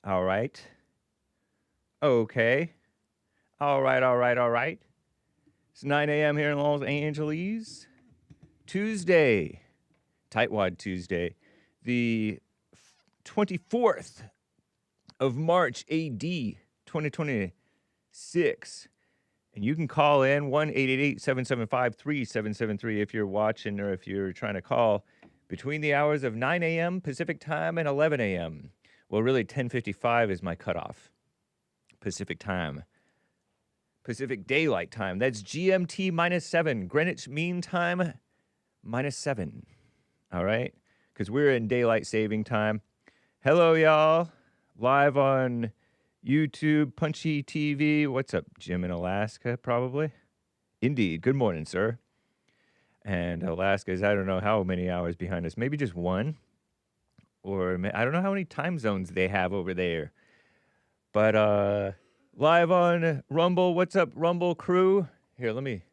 All right. Okay. All right. It's 9 a.m. here in Los Angeles. Tuesday. Tightwad Tuesday. The 24th of March, AD 2026. And you can call in 1-888-775-3773 if you're watching or if you're trying to call between the hours of 9 a.m. Pacific time and 11 a.m. Well, really, 10:55 is my cutoff. Pacific time. Pacific Daylight Time. That's GMT -7. Greenwich Mean Time -7. All right? Because we're in daylight saving time. Hello, y'all. Live on YouTube, Punchy TV. What's up, Jim in Alaska, probably? Indeed. Good morning, sir. And Alaska is, I don't know how many hours behind us. Maybe just one. Or I don't know how many time zones they have over there. But live on Rumble. What's up, Rumble crew? Here, let me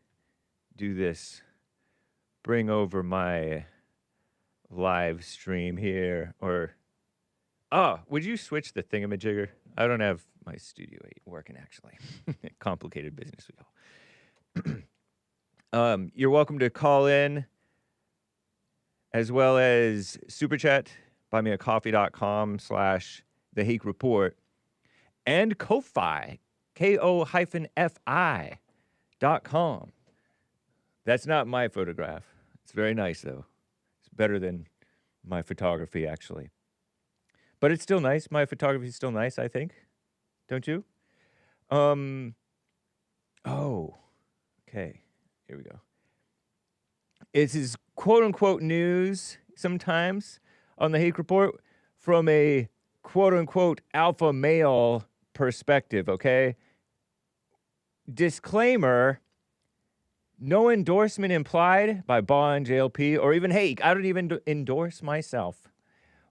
do this. Bring over my live stream here. Or, would you switch the thingamajigger? I don't have my Studio 8 working, actually. Complicated business with y'all. You're welcome to call in, as well as Super Chat, buymeacoffee.com/The Hake Report, and Ko-Fi, ko-fi.com. That's not my photograph. It's very nice, though. It's better than my photography, actually. But it's still nice. My photography is still nice, I think. Don't you? Oh. Okay. Here we go. This is quote-unquote news sometimes on the Hake Report from a quote-unquote alpha male perspective, okay? Disclaimer, no endorsement implied by Bond, JLP, or even Hake. I don't even endorse myself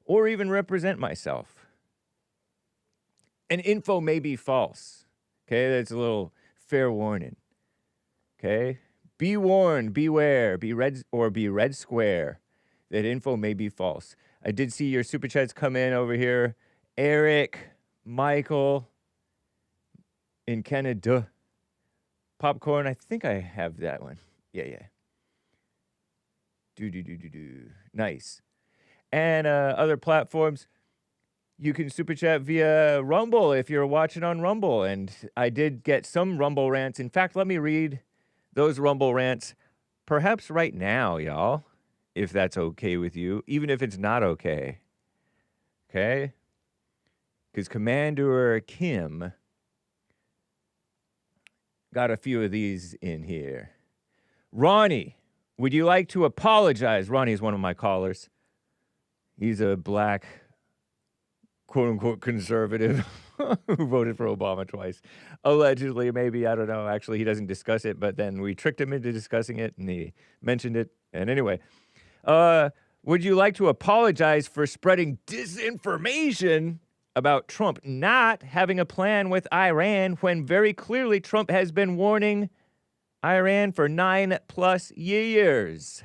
or even represent myself. And info may be false, okay? That's a little fair warning, okay? Be warned, beware, be red square that info may be false. I did see your super chats come in over here. Eric, Michael, in Canada. Popcorn, I think I have that one. Yeah. Do. Nice. And other platforms, you can super chat via Rumble if you're watching on Rumble. And I did get some Rumble rants. In fact, let me read those Rumble rants perhaps right now, y'all, if that's okay with you, even if it's not okay. Okay? Because Commander Kim got a few of these in here. Ronnie, would you like to apologize? Ronnie is one of my callers. He's a black, quote-unquote, conservative who voted for Obama twice. Allegedly, maybe, I don't know. Actually, he doesn't discuss it, but then we tricked him into discussing it, and he mentioned it. And anyway, would you like to apologize for spreading disinformation about Trump not having a plan with Iran when very clearly Trump has been warning Iran for 9+ years?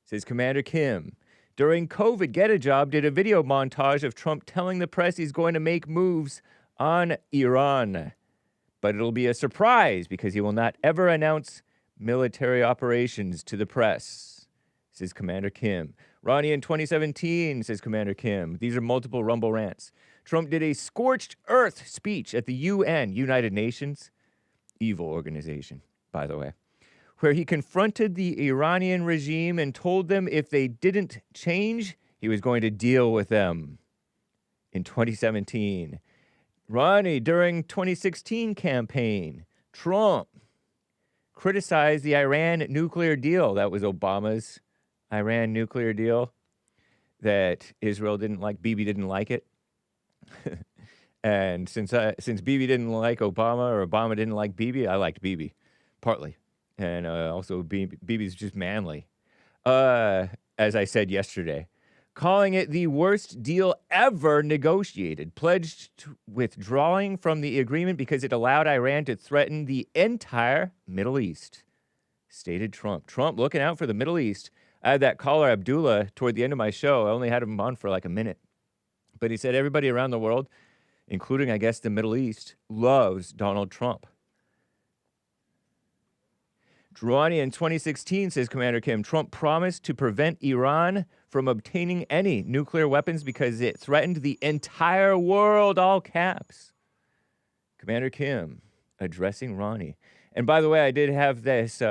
Says Commander Kim. During COVID, Get a Job did a video montage of Trump telling the press he's going to make moves on Iran. But it'll be a surprise because he will not ever announce military operations to the press, says Commander Kim. Ronnie in 2017, says Commander Kim. These are multiple Rumble rants. Trump did a scorched earth speech at the UN, United Nations, evil organization, by the way, where he confronted the Iranian regime and told them if they didn't change, he was going to deal with them. In 2017, Ronnie, during 2016 campaign, Trump criticized the Iran nuclear deal. That was Obama's Iran nuclear deal that Israel didn't like. Bibi didn't like it. And since Bibi didn't like Obama or Obama didn't like Bibi, I liked Bibi, partly. And also Bibi's just manly. As I said yesterday, calling it the worst deal ever negotiated, pledged withdrawing from the agreement because it allowed Iran to threaten the entire Middle East, stated Trump. Trump looking out for the Middle East. I had that caller, Abdullah, toward the end of my show. I only had him on for like a minute. But he said everybody around the world, including, I guess, the Middle East, loves Donald Trump. Ronnie in 2016, says Commander Kim, Trump promised to prevent Iran from obtaining any nuclear weapons because it threatened the entire world, all caps. Commander Kim addressing Ronnie. And by the way, I did have this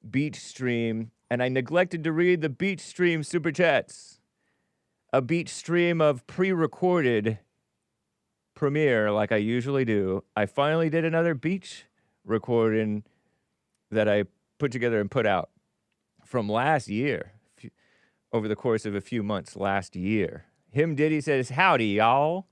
beach stream, and I neglected to read the beach stream super chats. A beach stream of pre-recorded premiere like I usually do. I finally did another beach recording that I put together and put out from last year, over the course of a few months last year. Him Diddy says, howdy, y'all.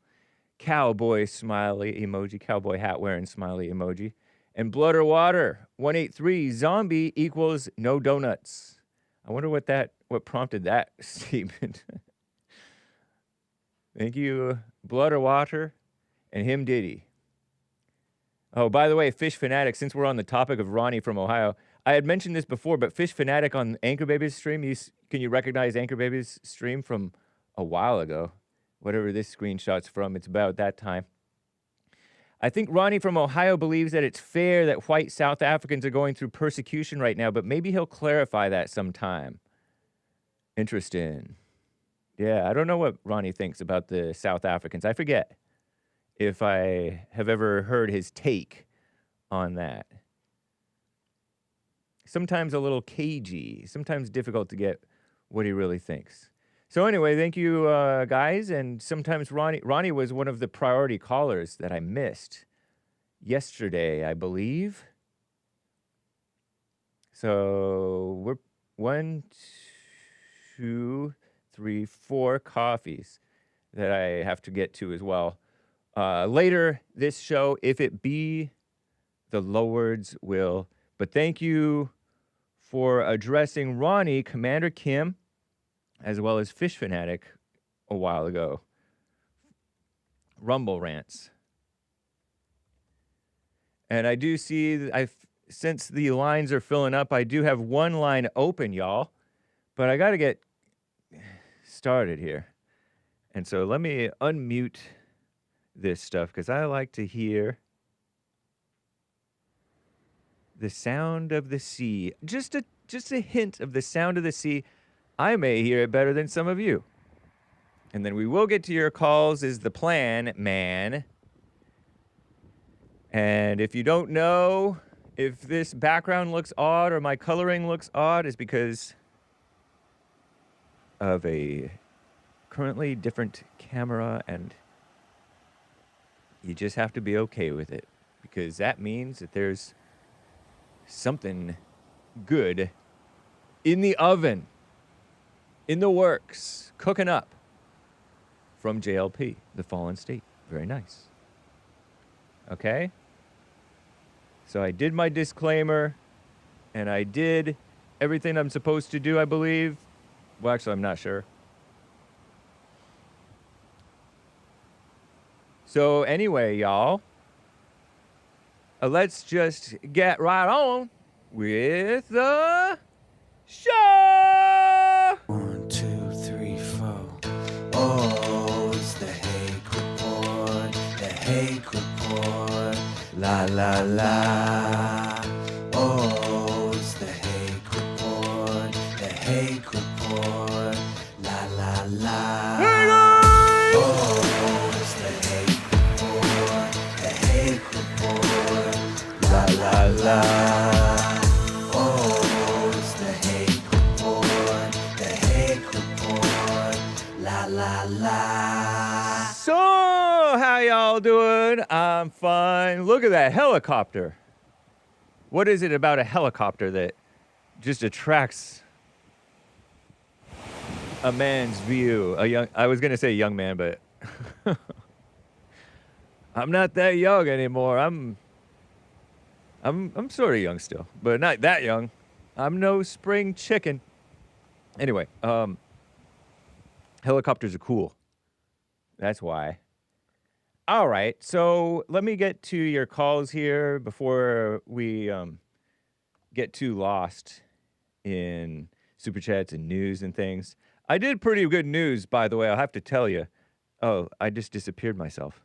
Cowboy smiley emoji, cowboy hat wearing smiley emoji. And Blood or Water, 183, zombie equals no donuts. I wonder what prompted that statement. Thank you, Blood or Water, and Him Diddy. Oh, by the way, Fish Fanatic, since we're on the topic of Ronnie from Ohio, I had mentioned this before, but Fish Fanatic on Anchor Baby's stream, can you recognize Anchor Baby's stream from a while ago? Whatever this screenshot's from, it's about that time. I think Ronnie from Ohio believes that it's fair that white South Africans are going through persecution right now, but maybe he'll clarify that sometime. Interesting. Yeah, I don't know what Ronnie thinks about the South Africans. I forget if I have ever heard his take on that. Sometimes a little cagey, sometimes difficult to get what he really thinks. So anyway, thank you, guys. And sometimes Ronnie was one of the priority callers that I missed yesterday, I believe. So we're 1, 2, 3, 4 coffees that I have to get to as well. Later this show, if it be the Lord's will. But thank you for addressing Ronnie, Commander Kim, as well as Fish Fanatic a while ago. Rumble Rants. And I do see, since the lines are filling up, I do have one line open, y'all. But I got to get started here. And so let me unmute this stuff because I like to hear the sound of the sea. Just a hint of the sound of the sea. I may hear it better than some of you. And then we will get to your calls is the plan, man. And if you don't know if this background looks odd or my coloring looks odd, is because of a currently different camera, and you just have to be okay with it because that means that there's something good in the oven, in the works, cooking up from JLP, the Fallen State. Very nice. Okay? So I did my disclaimer, and I did everything I'm supposed to do, I believe. Well, actually, I'm not sure. So anyway, y'all, let's just get right on with the show. 1, 2, 3, 4. Oh, it's the Hake Report. The Hake Report. La la la. Oh, it's the Hake Report. The Hake Report. La la la. Hey guys! Oh, it's the Hake Report. The Hake Report. La la la. So, how y'all doing? I'm fine. Look at that helicopter. What is it about a helicopter that just attracts a man's view? I was gonna say young man, but I'm not that young anymore. I'm sort of young still, but not that young. I'm no spring chicken. Anyway, helicopters are cool. That's why. All right, so let me get to your calls here before we get too lost in super chats and news and things. I did pretty good news, by the way. I'll have to tell you. Oh, I just disappeared myself.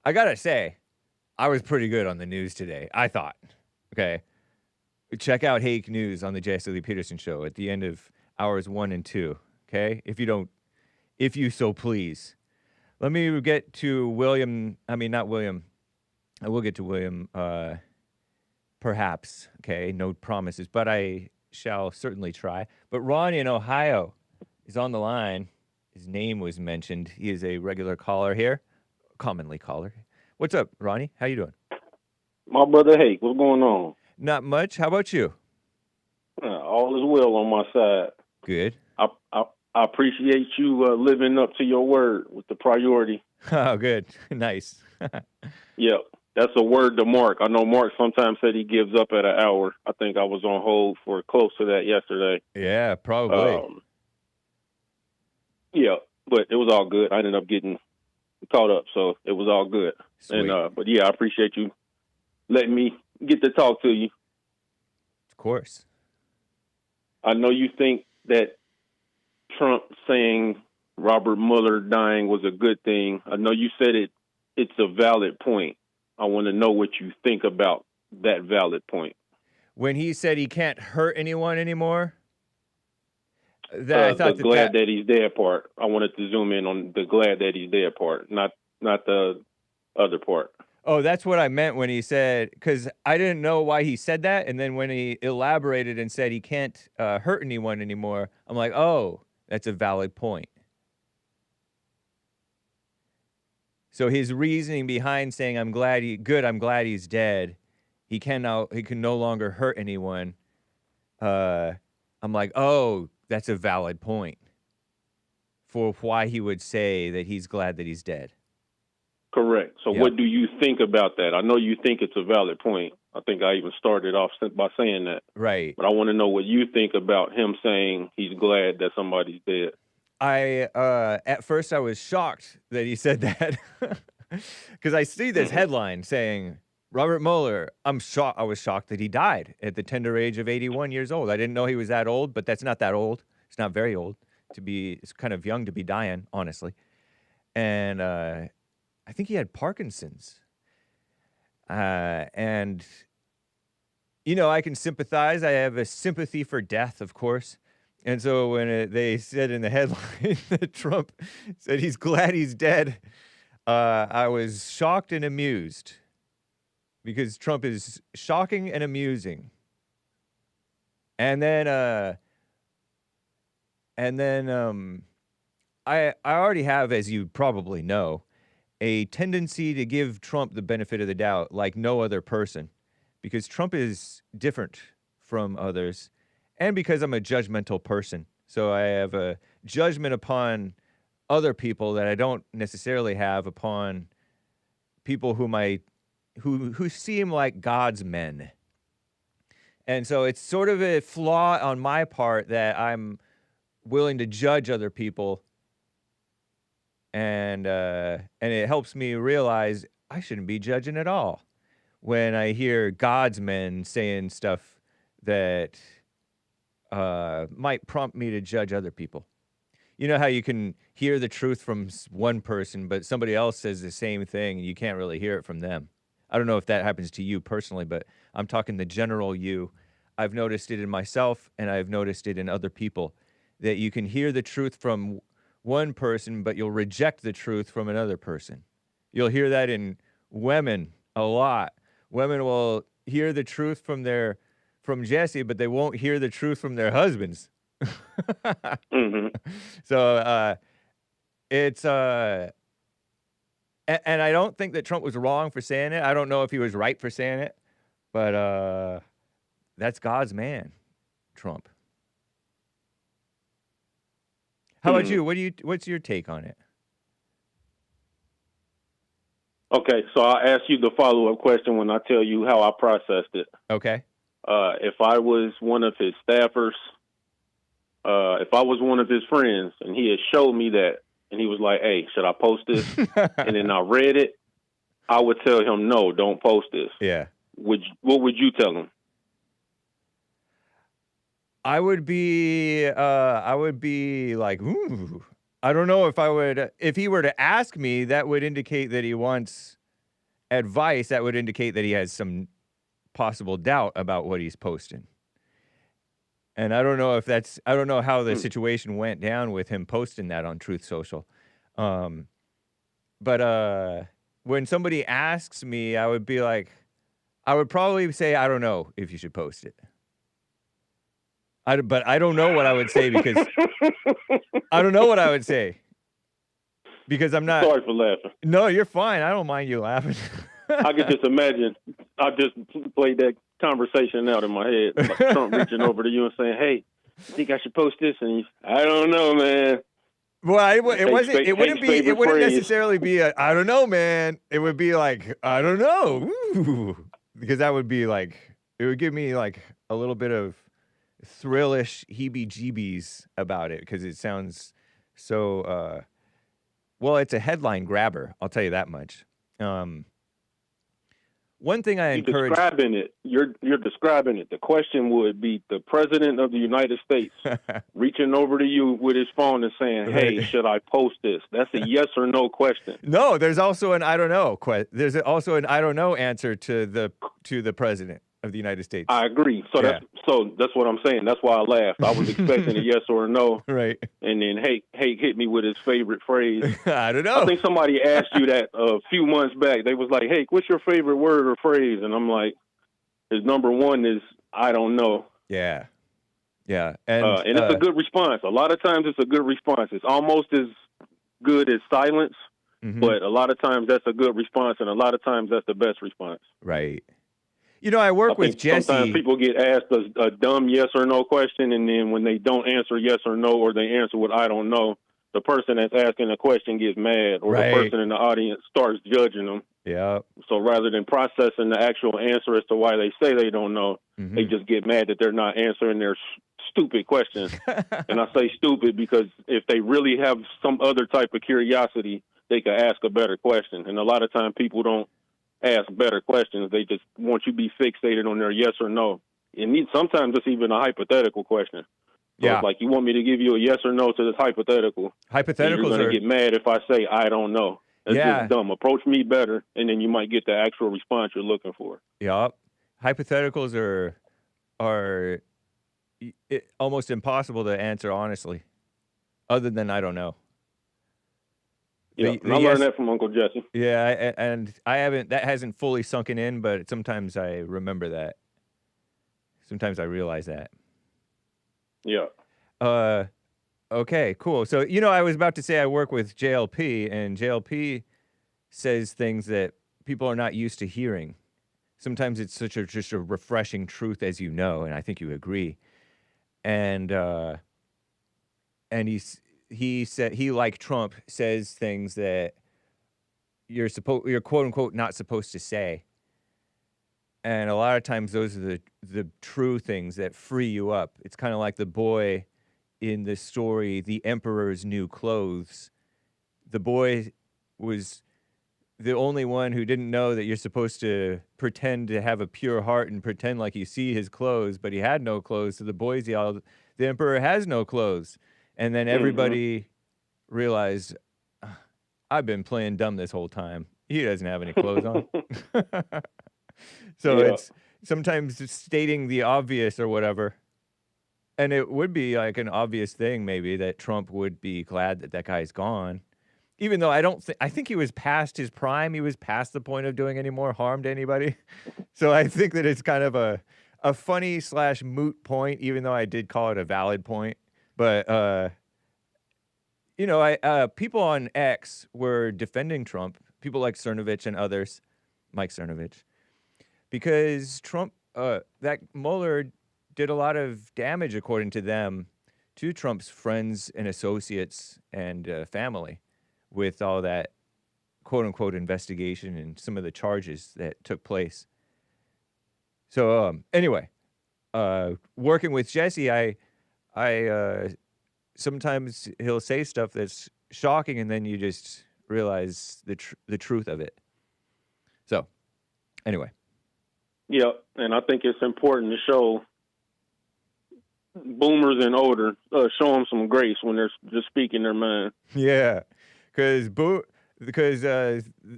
I gotta say, I was pretty good on the news today, I thought. Okay. Check out Hake News on the Jesse Lee Peterson show at the end of hours 1 and 2. Okay? If you so please. Let me get to William. I mean, not William. I will get to William, perhaps. Okay? No promises, but I shall certainly try. But Ronnie in Ohio is on the line. His name was mentioned. He is a regular caller here, commonly caller. What's up, Ronnie? How you doing? My brother Hake, what's going on? Not much. How about you? All is well on my side. Good. I appreciate you living up to your word with the priority. Oh, good. Nice. Yeah, that's a word to Mark. I know Mark sometimes said he gives up at an hour. I think I was on hold for close to that yesterday. Yeah, probably. Yeah, but it was all good. I ended up getting caught up, so it was all good. Sweet. And but yeah, I appreciate you letting me get to talk to you. Of course. I know you think that Trump saying Robert Mueller dying was a good thing. I know you said it's a valid point. I want to know what you think about that valid point. When he said he can't hurt anyone anymore, I thought the glad that he's dead part. I wanted to zoom in on the glad that he's dead part, not the other part. Oh, that's what I meant when he said, because I didn't know why he said that. And then when he elaborated and said he can't hurt anyone anymore, I'm like, oh, that's a valid point. So his reasoning behind saying, I'm glad he's dead. He can no longer hurt anyone. I'm like, oh, that's a valid point for why he would say that he's glad that he's dead. Correct. So what do you think about that? I know you think it's a valid point. I think I even started off by saying that. Right. But I want to know what you think about him saying he's glad that somebody's dead. At first I was shocked that he said that because I see this headline saying Robert Mueller. I was shocked that he died at the tender age of 81 years old. I didn't know he was that old, but that's not that old. It's not very old it's kind of young to be dying, honestly. And, I think he had Parkinson's. And, you know, I can sympathize. I have a sympathy for death, of course. And so when they said in the headline that Trump said he's glad he's dead, I was shocked and amused because Trump is shocking and amusing. And then I already have, as you probably know, a tendency to give Trump the benefit of the doubt like no other person because Trump is different from others and because I'm a judgmental person. So I have a judgment upon other people that I don't necessarily have upon people who seem like God's men. And so it's sort of a flaw on my part that I'm willing to judge other people. And it helps me realize I shouldn't be judging at all when I hear God's men saying stuff that might prompt me to judge other people. You know how you can hear the truth from one person, but somebody else says the same thing, and you can't really hear it from them. I don't know if that happens to you personally, but I'm talking the general you. I've noticed it in myself, and I've noticed it in other people, that you can hear the truth from one person, but you'll reject the truth from another person. You'll hear that in women a lot. Women will hear the truth from Jesse, but they won't hear the truth from their husbands. Mm-hmm. So it's and I don't think that Trump was wrong for saying it. I don't know if he was right for saying it, but that's God's man, Trump. How about you? What's your take on it? Okay, so I'll ask you the follow-up question when I tell you how I processed it. Okay. If I was one of his staffers, if I was one of his friends, and he had showed me that, and he was like, hey, should I post this? And then I read it, I would tell him, no, don't post this. Yeah. What would you tell him? I would be like, ooh. I don't know if I would, if he were to ask me, that would indicate that he wants advice. That would indicate that he has some possible doubt about what he's posting. And I don't know if that's, I don't know how the situation went down with him posting that on Truth Social. But when somebody asks me, I would be like, I would probably say, I don't know if you should post it. But I don't know what I would say because I don't know what I would say because I'm not. Sorry for laughing. No, you're fine. I don't mind you laughing. I could just imagine. I just played that conversation out in my head. Like Trump reaching over to you and saying, "Hey, you think I should post this?" And he's, "I don't know, man." Well, it wasn't. It wouldn't be. It wouldn't necessarily be a. I don't know, man. It would be like, I don't know, ooh, because that would be like, it would give me like a little bit of thrillish heebie-jeebies about it because it sounds so. Well, it's a headline grabber. I'll tell you that much. One thing I encourage. Describing it. You're describing it. The question would be the President of the United States reaching over to you with his phone and saying, "Hey, should I post this?" That's a yes or no question. No, there's also an I don't know. There's also an I don't know answer to the President of the United States. I agree. So that's what I'm saying. That's why I laughed. I was expecting a yes or a no. Right. And then Hake hit me with his favorite phrase. I don't know. I think somebody asked you that a few months back. They was like, "Hake, what's your favorite word or phrase?" And I'm like, his number one is I don't know. Yeah. Yeah. And it's a good response. A lot of times it's a good response. It's almost as good as silence, but a lot of times that's a good response, and a lot of times that's the best response. Right. You know, I work with Jesse. Sometimes people get asked a dumb yes or no question, and then when they don't answer yes or no, or they answer with I don't know, the person that's asking the question gets mad, or the person in the audience starts judging them. Yeah. So rather than processing the actual answer as to why they say they don't know, they just get mad that they're not answering their stupid questions. And I say stupid because if they really have some other type of curiosity, they could ask a better question. And a lot of times people don't ask better questions. They just want you to be fixated on their yes or no. Sometimes it's even a hypothetical question. So it's like, you want me to give you a yes or no to this hypothetical. Hypotheticals you're going to get mad if I say I don't know. That's just dumb. Approach me better, and then you might get the actual response you're looking for. Yeah. Hypotheticals are almost impossible to answer honestly, other than I don't know. Yeah, I learned that from Uncle Jesse. Yeah, and that hasn't fully sunken in, but sometimes I remember that. Sometimes I realize that. Yeah. Okay, cool. So, I was about to say I work with JLP, and JLP says things that people are not used to hearing. Sometimes it's just a refreshing truth, as you know, and I think you agree. And he said he, like Trump, says things that you're quote unquote not supposed to say. And a lot of times those are the true things that free you up. It's kind of like the boy in the story, The Emperor's New Clothes. The boy was the only one who didn't know that you're supposed to pretend to have a pure heart and pretend like you see his clothes, but he had no clothes. So the boys yelled, "The Emperor has no clothes." And then everybody realized, I've been playing dumb this whole time. He doesn't have any clothes on. So it's sometimes stating the obvious or whatever. And it would be like an obvious thing maybe that Trump would be glad that guy's gone. Even though I think he was past his prime. He was past the point of doing any more harm to anybody. So I think that it's kind of a funny / moot point, even though I did call it a valid point. But, people on X were defending Trump, people like Cernovich and others, Mike Cernovich, because Trump, that Mueller did a lot of damage, according to them, to Trump's friends and associates and family with all that quote-unquote investigation and some of the charges that took place. So, anyway, working with Jesse, I sometimes he'll say stuff that's shocking, and then you just realize the truth of it. So, anyway. Yeah, and I think it's important to show boomers and older, show them some grace when they're just speaking their mind. Yeah, because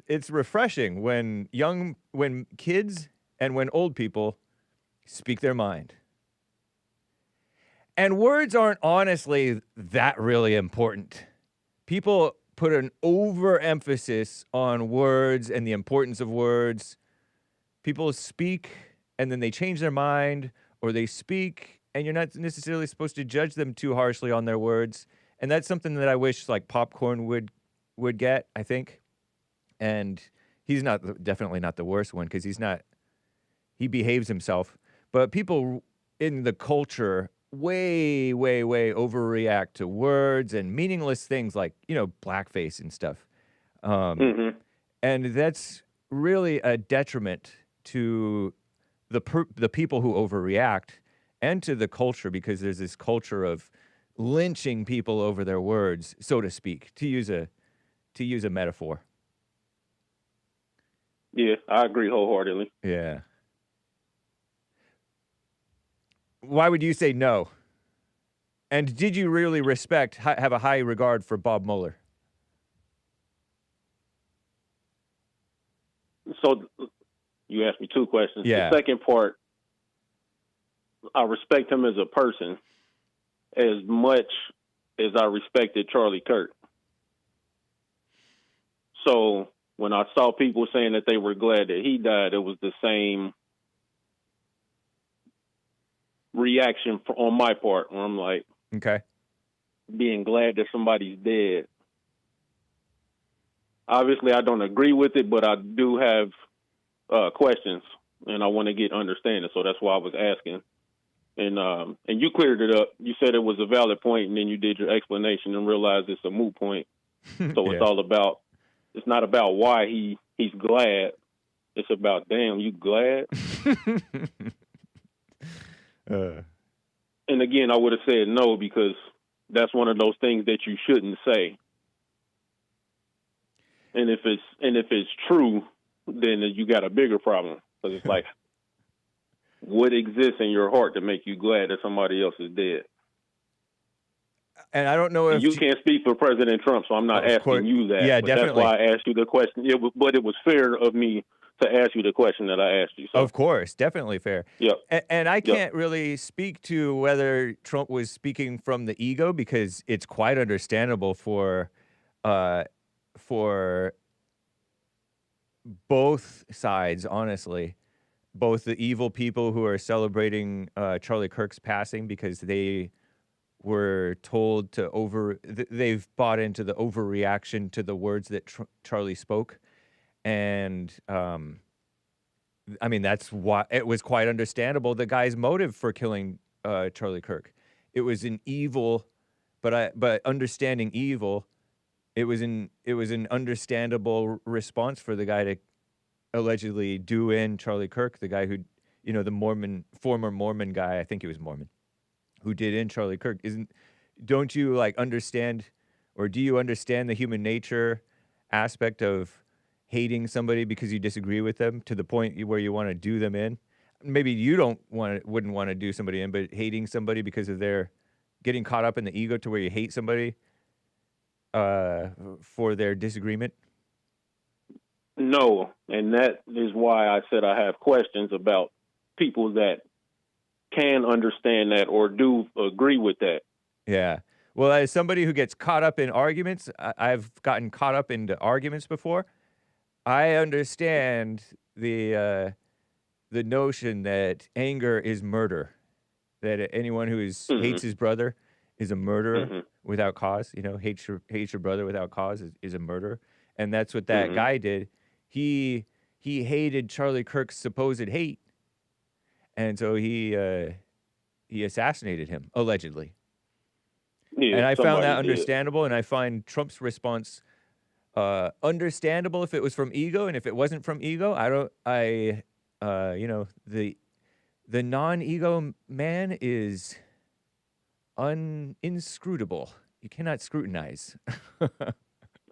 it's refreshing when kids and when old people speak their mind. And words aren't honestly that really important. People put an overemphasis on words and the importance of words. People speak and then they change their mind, or they speak and you're not necessarily supposed to judge them too harshly on their words. And that's something that I wish like Popcorn would get, I think. And he's definitely not the worst one, because he behaves himself. But people in the culture way, way, way overreact to words and meaningless things like, blackface and stuff. And that's really a detriment to the people who overreact and to the culture, because there's this culture of lynching people over their words, so to speak, to use a metaphor. Yeah, I agree wholeheartedly. Yeah. Why would you say no? And did you really have a high regard for Bob Mueller? So you asked me two questions. Yeah. The second part, I respect him as a person as much as I respected Charlie Kirk. So when I saw people saying that they were glad that he died, it was the same reaction on my part, where I'm like, okay, being glad that somebody's dead. Obviously, I don't agree with it, but I do have questions, and I want to get understanding. So that's why I was asking. And you cleared it up. You said it was a valid point, and then you did your explanation and realized it's a moot point. So It's all about. It's not about why he's glad. It's about, damn, you glad? And again, I would have said no, because that's one of those things that you shouldn't say. And if it's true, then you got a bigger problem, because it's like, what exists in your heart to make you glad that somebody else is dead? And I don't know if you can't speak for President Trump, so I'm not asking you that. Yeah, but definitely. That's why I asked you the question. But it was fair of me to ask you the question that I asked you. So. Of course, definitely fair. Yep. And I can't really speak to whether Trump was speaking from the ego, because it's quite understandable for both sides, honestly. Both the evil people who are celebrating Charlie Kirk's passing because they were told they've bought into the overreaction to the words that Charlie spoke. And, I mean, that's why it was quite understandable, the guy's motive for killing Charlie Kirk. It was an evil, but understanding evil, it was an understandable response for the guy to allegedly do in Charlie Kirk, the guy who, the former Mormon guy, I think he was Mormon, who did in Charlie Kirk. Don't you understand, or do you understand the human nature aspect of hating somebody because you disagree with them to the point where you want to do them in? Maybe you wouldn't want to do somebody in, but hating somebody because of their getting caught up in the ego to where you hate somebody for their disagreement. No, and that is why I said I have questions about people that can understand that or do agree with that. Yeah. Well, as somebody who gets caught up in arguments, I've gotten caught up into arguments before. I understand the notion that anger is murder, that anyone who hates his brother is a murderer without cause. Hates your brother without cause is a murderer, and that's what that guy did. He hated Charlie Kirk's supposed hate, and so he assassinated him, allegedly. Yeah, and I found that understandable, and I find Trump's response understandable if it was from ego, and if it wasn't from ego, the non-ego man is inscrutable. You cannot scrutinize.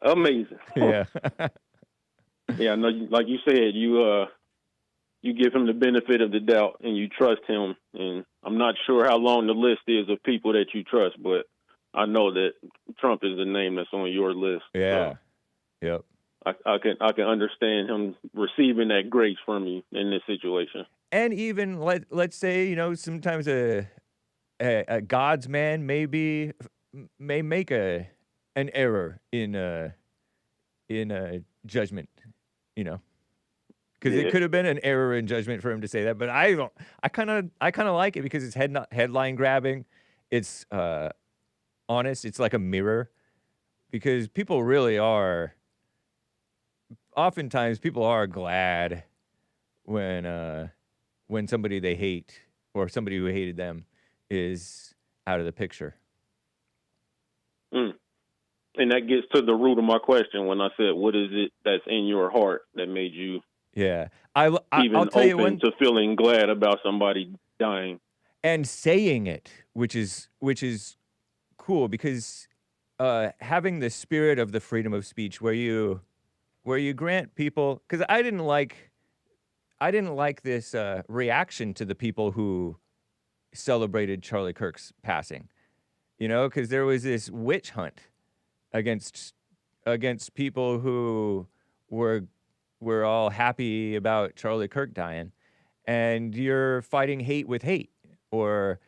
Amazing. Yeah. Yeah, no, like you said, you you give him the benefit of the doubt and you trust him. And I'm not sure how long the list is of people that you trust, but I know that Trump is the name that's on your list. Yeah. So Yep. I can understand him receiving that grace from you in this situation. And even let's say, you know, sometimes a God's man may make an error in judgment, you know, because it could have been an error in judgment for him to say that. But I kind of like it because it's headline grabbing. It's honest. It's like a mirror, because people really are. Oftentimes, people are glad when somebody they hate or somebody who hated them is out of the picture. Mm. And that gets to the root of my question when I said, what is it that's in your heart that made you I'll tell you one, to feeling glad about somebody dying? And saying it, which is cool, because having the spirit of the freedom of speech where you grant people, because I didn't like this reaction to the people who celebrated Charlie Kirk's passing, you know, because there was this witch hunt against people who were all happy about Charlie Kirk dying, and you're fighting hate with hate, or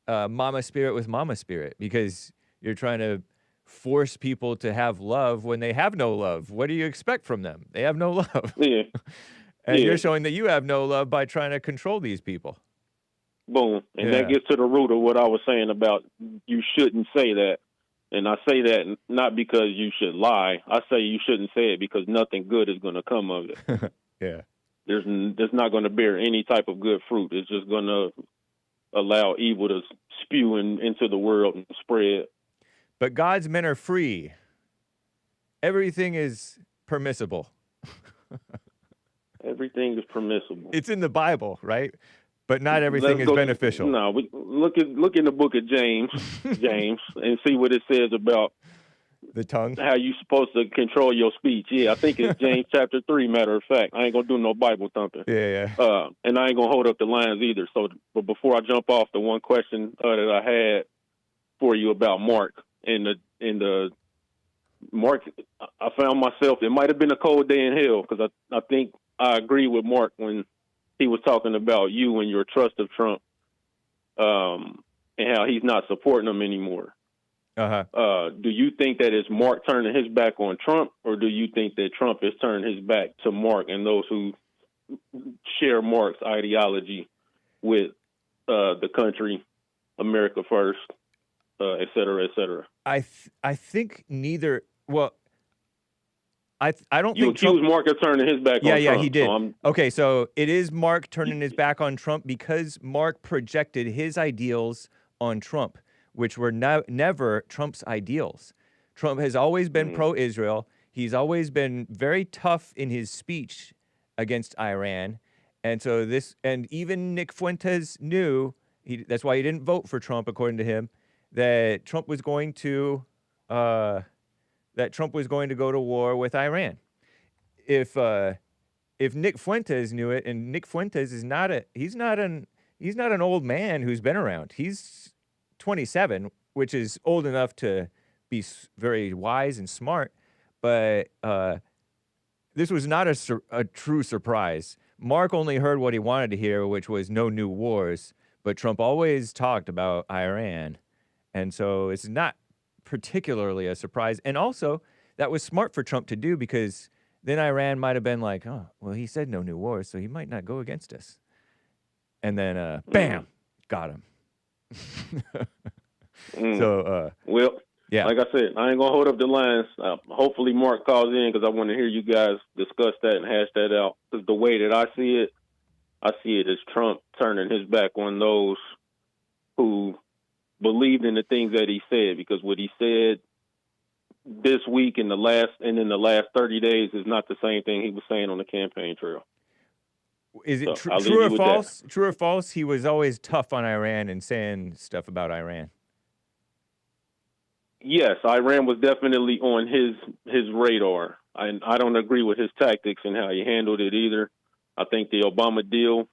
mama spirit with mama spirit, because you're trying to force people to have love when they have no love. What do you expect from them? They have no love. Yeah. And you're showing that you have no love by trying to control these people. Boom. And that gets to the root of what I was saying about you shouldn't say that. And I say that not because you should lie. I say you shouldn't say it because nothing good is going to come of it. Yeah. There's not going to bear any type of good fruit. It's just going to allow evil to spew into the world and spread. But God's men are free. Everything is permissible. Everything is permissible. It's in the Bible, right? But not everything is beneficial. No, look in the book of James, and see what it says about the tongue, how you supposed to control your speech. Yeah, I think it's James chapter 3. Matter of fact, I ain't gonna do no Bible thumping. Yeah. And I ain't gonna hold up the lines either. So, but before I jump off, the one question that I had for you about Mark and the Mark, I found myself. It might have been a cold day in hell, because I think I agree with Mark when he was talking about you and your trust of Trump, and how he's not supporting him anymore. Do you think that it's Mark turning his back on Trump, or do you think that Trump is turning his back to Mark and those who share Mark's ideology with the country, America first, et cetera, et cetera? I think neither. Well, I don't you think accuse Trump... Mark of turning his back on Trump. Yeah, he did. So okay, so it is Mark turning his back on Trump because Mark projected his ideals on Trump, which were never Trump's ideals. Trump has always been pro-Israel. He's always been very tough in his speech against Iran. And so and even Nick Fuentes knew, that's why he didn't vote for Trump, according to him, that Trump was going to go to war with Iran. If Nick Fuentes knew it, and Nick Fuentes is he's not an old man who's been around. He's 27, which is old enough to be very wise and smart, but this was not a true surprise. Mark only heard what he wanted to hear, which was no new wars, but Trump always talked about Iran, and so it's not particularly a surprise. And also, that was smart for Trump to do, because then Iran might have been like, oh, well, he said no new wars, so he might not go against us. And then, bam, got him. So, well, yeah. Like I said, I ain't going to hold up the lines. Hopefully Mark calls in, because I want to hear you guys discuss that and hash that out. Because the way that I see it as Trump turning his back on those who believed in the things that he said, because what he said this week in the last 30 days is not the same thing he was saying on the campaign trail. Is it true or false? True or false? He was always tough on Iran and saying stuff about Iran. Yes, Iran was definitely on his radar. I don't agree with his tactics and how he handled it either. I think the Obama deal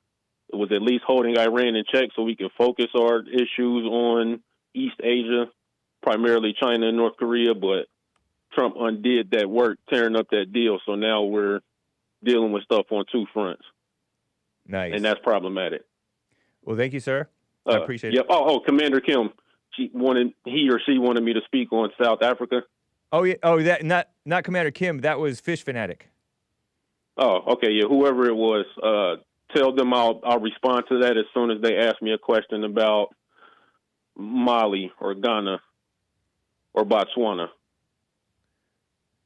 was at least holding Iran in check so we can focus our issues on East Asia, primarily China and North Korea, but Trump undid that work, tearing up that deal. So now we're dealing with stuff on two fronts. Nice. And that's problematic. Well, thank you, sir. I appreciate yep. it. Commander Kim, he or she wanted me to speak on South Africa. Oh, yeah. Oh, that not Commander Kim. That was Fish Fanatic. Oh, okay. Yeah, whoever it was, tell them I'll respond to that as soon as they ask me a question about Mali or Ghana or Botswana.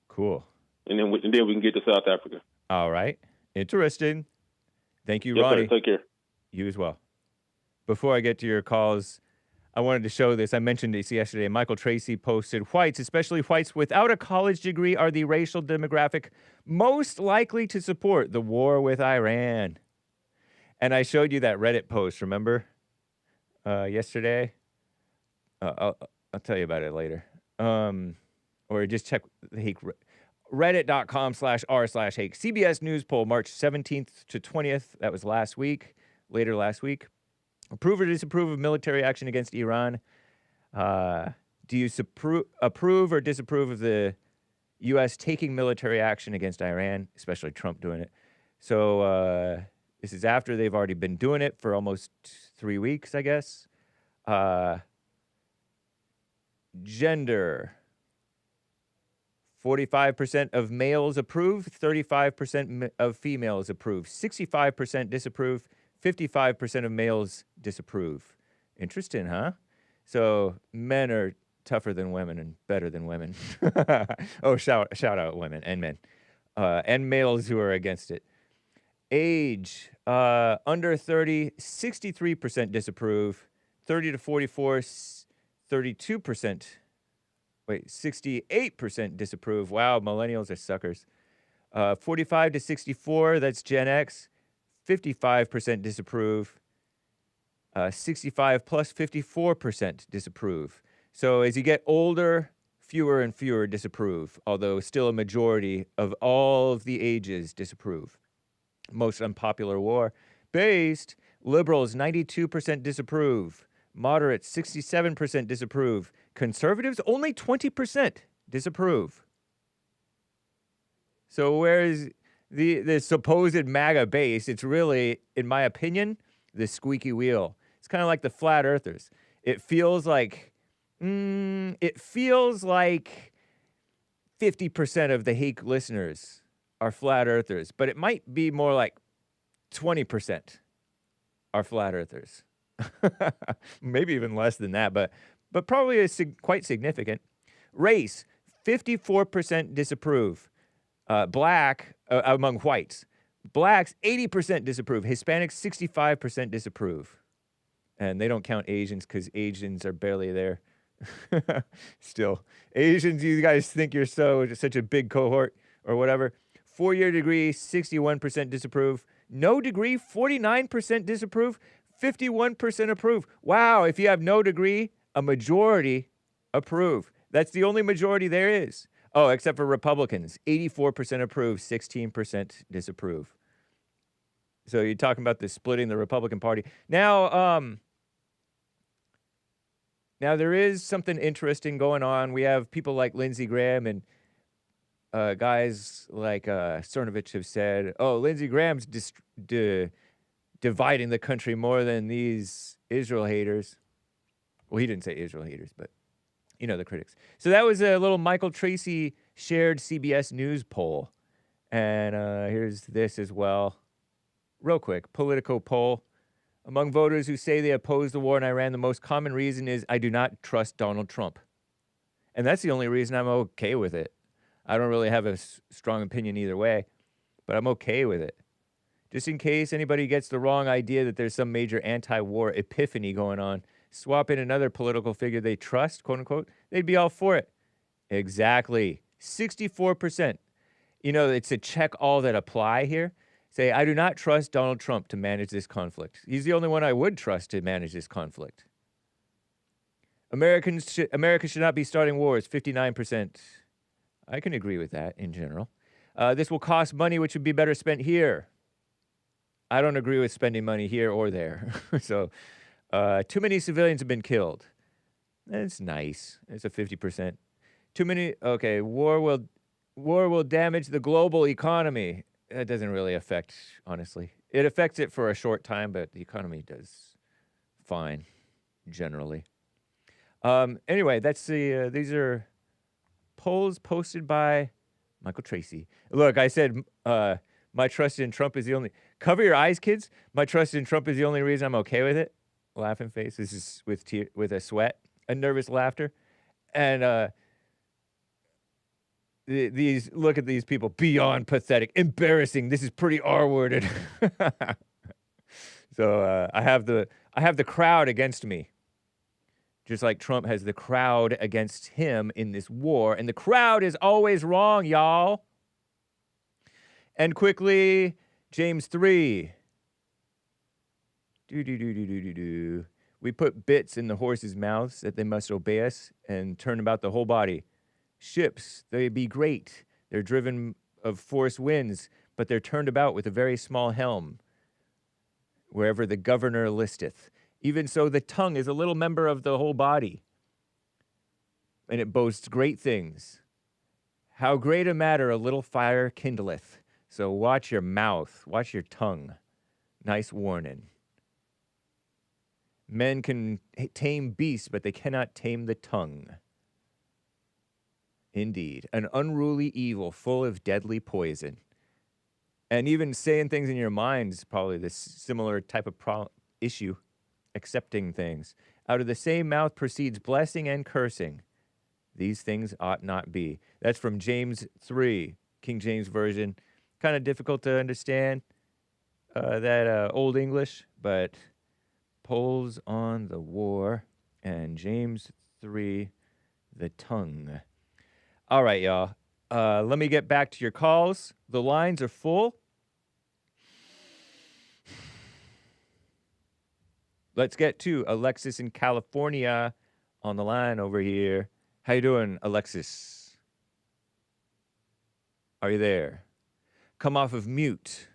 Cool. And then we can get to South Africa. All right. Interesting. Thank you, Yes, Ronnie. sir. Take care. You as well. Before I get to your calls, I wanted to show this. I mentioned this yesterday. Michael Tracy posted, whites, especially whites without a college degree, are the racial demographic most likely to support the war with Iran. And I showed you that Reddit post, remember? Yesterday. I'll tell you about it later. Or just check the Hake, reddit.com/r/Hake. CBS News poll, March 17th to 20th. That was later last week. Approve or disapprove of military action against Iran? Do you approve or disapprove of the U.S. taking military action against Iran, especially Trump doing it? So this is after they've already been doing it for almost 3 weeks, I guess. Gender. 45% of males approve, 35% of females approve, 65% disapprove, 55% of males disapprove. Interesting, huh? So men are tougher than women and better than women. Oh, shout out women and men. And males who are against it. Age, under 30, 63% disapprove, 30 to 44, 32%. 68% disapprove. Wow, millennials are suckers. 45 to 64, that's Gen X. 55% disapprove. 65 plus 54% disapprove. So as you get older, fewer and fewer disapprove, although still a majority of all of the ages disapprove. Most unpopular war. Based, liberals 92% disapprove. Moderates 67% disapprove. Conservatives only 20% disapprove. So where's the supposed MAGA base? It's really, in my opinion, the squeaky wheel. It's kind of like the flat earthers. It feels like 50% of the Hake listeners are flat earthers, but it might be more like 20% are flat earthers. Maybe even less than that, but probably quite significant. Race, 54% disapprove. Black, among whites. Blacks, 80% disapprove. Hispanics, 65% disapprove. And they don't count Asians because Asians are barely there. Still. Asians, you guys think you're such a big cohort or whatever. 4-year degree, 61% disapprove. No degree, 49% disapprove. 51% approve. Wow, if you have no degree, a majority approve. That's the only majority there is. Oh, except for Republicans. 84% approve, 16% disapprove. So you're talking about the splitting the Republican Party. Now there is something interesting going on. We have people like Lindsey Graham and guys like Cernovich have said, oh, Lindsey Graham's dividing the country more than these Israel haters. Well, he didn't say Israel haters, but you know the critics. So that was a little Michael Tracy shared CBS News poll. And here's this as well. Real quick, Politico poll. Among voters who say they oppose the war in Iran, the most common reason is, I do not trust Donald Trump. And that's the only reason I'm okay with it. I don't really have a strong opinion either way, but I'm okay with it. Just in case anybody gets the wrong idea that there's some major anti-war epiphany going on, swap in another political figure they trust, quote unquote, they'd be all for it. Exactly. 64%. You know, it's a check all that apply here. Say, I do not trust Donald Trump to manage this conflict. He's the only one I would trust to manage this conflict. America should not be starting wars, 59%. I can agree with that in general. This will cost money, which would be better spent here. I don't agree with spending money here or there. So, too many civilians have been killed. It's nice. It's a 50%. Too many. Okay, war will damage the global economy. That doesn't really affect, honestly. It affects it for a short time, but the economy does fine, generally. Anyway, that's the. These are polls posted by Michael Tracy. Look, I said my trust in Trump is the only. Cover your eyes, kids. My trust in Trump is the only reason I'm okay with it. Laughing face. This is with a sweat, a nervous laughter, and these look at these people, beyond pathetic, embarrassing. This is pretty R-worded. So I have the crowd against me, just like Trump has the crowd against him in this war, and the crowd is always wrong, y'all. And quickly, James 3. We put bits in the horses' mouths that they must obey us, and turn about the whole body. Ships, they be great. They're driven of force winds, but they're turned about with a very small helm, wherever the governor listeth. Even so, the tongue is a little member of the whole body, and it boasts great things. How great a matter a little fire kindleth. So watch your mouth, watch your tongue. Nice warning. Men can tame beasts, but they cannot tame the tongue. Indeed, an unruly evil full of deadly poison. And even saying things in your mind is probably this similar type of issue. Accepting things. Out of the same mouth proceeds blessing and cursing. These things ought not be. That's from James 3, King James Version. Kind of difficult to understand, that Old English, but polls on the war and James 3, the tongue. All right, y'all. Let me get back to your calls. The lines are full. Let's get to Alexis in California on the line over here. How you doing, Alexis? Are you there? Come off of mute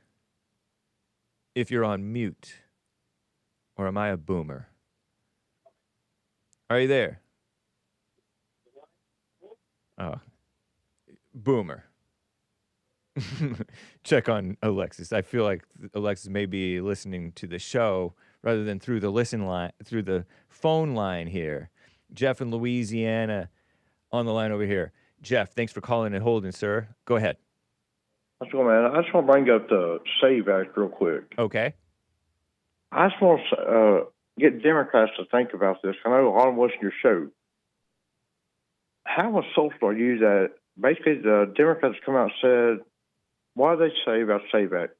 if you're on mute. Or am I a boomer? Are you there? Oh, boomer. Check on Alexis. I feel like Alexis may be listening to the show rather than through the phone line here. Jeff in Louisiana on the line over here. Jeff, thanks for calling and holding, sir. Go ahead. What's going on, man? I just want to bring up the SAVE Act real quick. Okay. I just want to get Democrats to think about this. I know a lot of us in your show. How was social use that? Basically, the Democrats come out and said, why do they say about SAVE Act?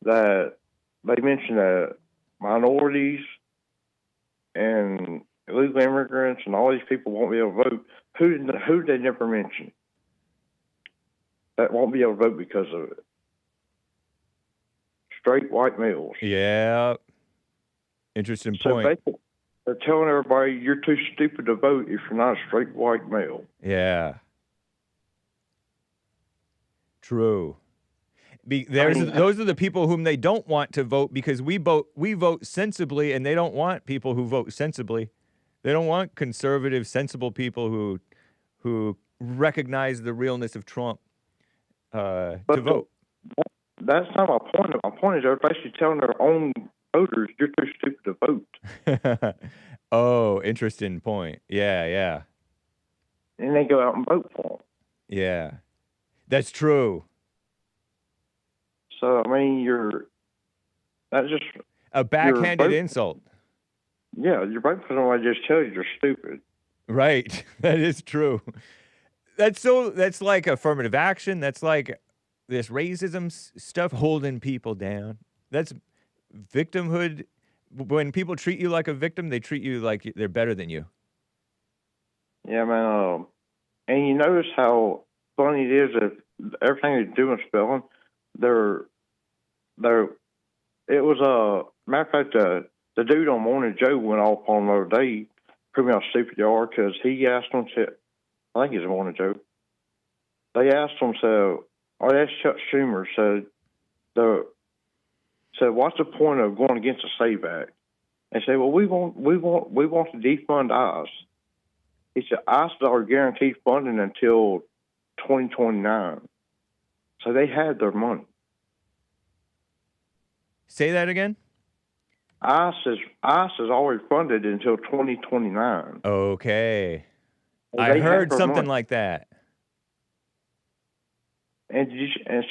That they mentioned that minorities and illegal immigrants and all these people won't be able to vote. Who did they never mention that won't be able to vote because of it? Straight white males. Yeah. Interesting So point. basically, they're telling everybody you're too stupid to vote if you're not a straight white male. Yeah. True. Those are the people whom they don't want to vote because we vote sensibly, and they don't want people who vote sensibly. They don't want conservative, sensible people who recognize the realness of Trump to vote. That's not my point. My point is they're basically telling their own voters you're too stupid to vote. Oh, interesting point. Yeah. And they go out and vote for them. Yeah, that's true. So, I mean, that's just a backhanded insult. Yeah, you're voting for somebody just tell you you're stupid. Right. That is true. That's like affirmative action. That's like this racism stuff, holding people down. That's victimhood. When people treat you like a victim, they treat you like they're better than you. Yeah, man. And you notice how funny it is that everything they do in spelling, it was a matter of fact, the dude on Morning Joe went off on the other day, proving how stupid they are, because he asked them, I think it's Morning Joe, they asked him, they asked Chuck Schumer, said, "What's the point of going against the SAVE Act?" And said, "Well, we want to defund ICE." He said, "ICE are guaranteed funding until 2029, so they had their money." Say that again. ICE is already funded until 2029. Okay. So I they heard had their something money. like that. And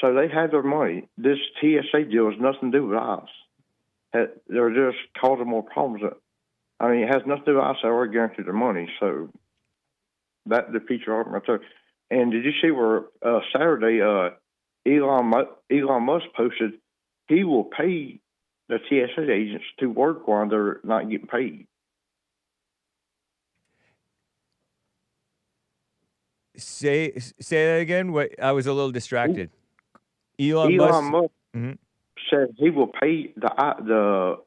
so they had their money. This TSA deal has nothing to do with ICE. They're just causing more problems. I mean, it has nothing to do with ICE. They already guaranteed their money. So that defeats your argument right there. And did you see where Saturday Elon Musk posted he will pay the TSA agents to work while they're not getting paid? Say that again. What? I was a little distracted. Elon Elon Musk. Musk Mhm. said he will pay the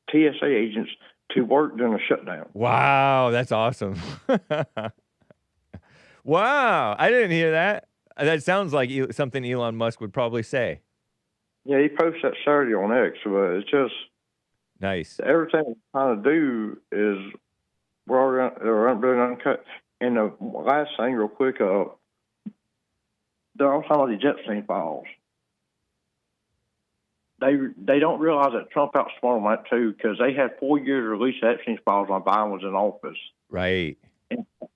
TSA agents to work during a shutdown. Wow, that's awesome. Wow, I didn't hear that. That sounds like something Elon Musk would probably say. Yeah, he posted that Saturday on X, but it's just Nice. everything we're trying to do is they're doing uncut. And the last thing, real quick, they're all talking about the Epstein files. They don't realize that Trump outsmarted them that too, because they had 4 years to release Epstein's files while Biden was in office. Right.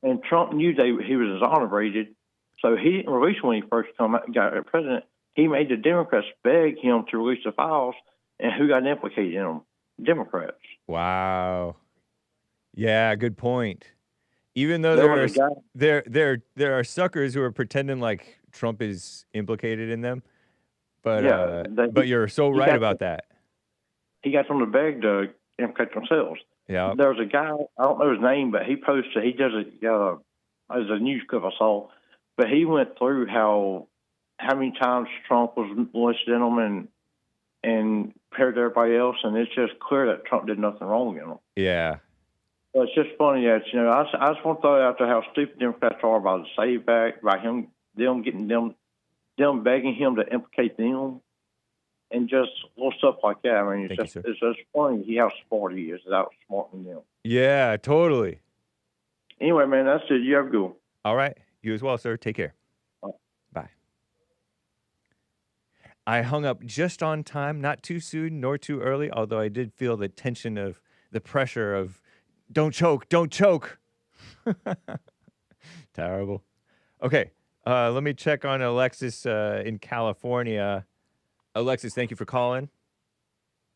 And Trump knew he was exonerated, so he didn't release when he first got president. He made the Democrats beg him to release the files, and who got implicated in them? Democrats. Wow. Yeah, good point. Even though there are suckers who are pretending like Trump is implicated in them, but but you're so right about that. He got them to beg to implicate themselves. Yeah. There's a guy, I don't know his name, but he posted, he does it as a news clip I saw, but he went through how many times Trump was listed in them and compared to everybody else, and it's just clear that Trump did nothing wrong in them. Yeah. But it's just funny that, I just want to throw out there how stupid Democrats are about the SAVE Act, by them begging him to implicate them, and just little stuff like that. I mean, it's just funny how smart he is without smarting them. Yeah, totally. Anyway, man, that's it. You have a good one. All right. You as well, sir. Take care. Bye. I hung up just on time, not too soon nor too early, although I did feel the tension of the pressure of don't choke. Terrible. Okay. Let me check on Alexis in California. Alexis, thank you for calling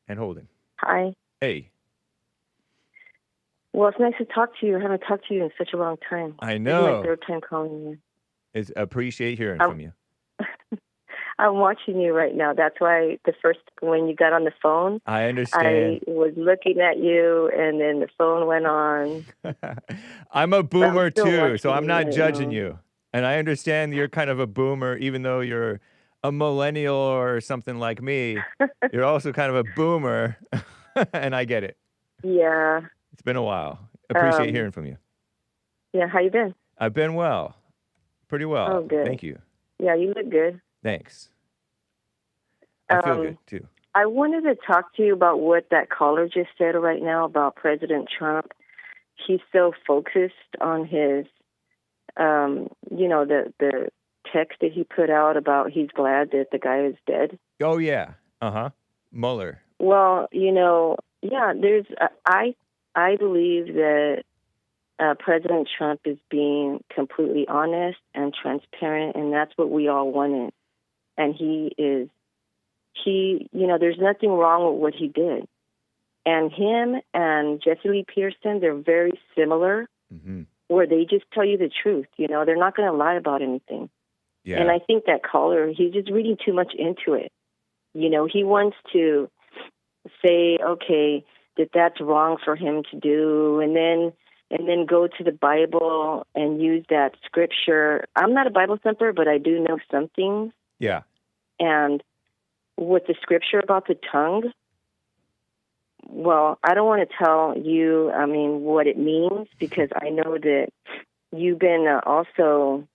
and holding. Hi. Hey. Well, it's nice to talk to you. I haven't talked to you in such a long time. I know. This is my third time calling you. It's appreciate hearing from you. I'm watching you right now. That's why when you got on the phone, I understand. I was looking at you, and then the phone went on. I'm a boomer too, so I'm not right judging now. you. And I understand you're kind of a boomer, even though you're a millennial or something like me. You're also kind of a boomer, and I get it. Yeah. It's been a while. Appreciate hearing from you. Yeah, how you been? I've been well. Pretty well. Oh, good. Thank you. Yeah, you look good. Thanks. I feel good, too. I wanted to talk to you about what that caller just said right now about President Trump. He's so focused on his, the text that he put out about he's glad that the guy is dead. Oh, yeah. Uh-huh. Mueller. Well, I believe that President Trump is being completely honest and transparent, and that's what we all wanted. And there's nothing wrong with what he did. And him and Jesse Lee Pearson, they're very similar, where they just tell you the truth. They're not going to lie about anything. Yeah. And I think that caller, he's just reading too much into it. He wants to say, okay, that's wrong for him to do, and then go to the Bible and use that scripture. I'm not a Bible thumper, but I do know some things. Yeah. And with the scripture about the tongue, well, I don't want to tell you, what it means, because I know that you've been also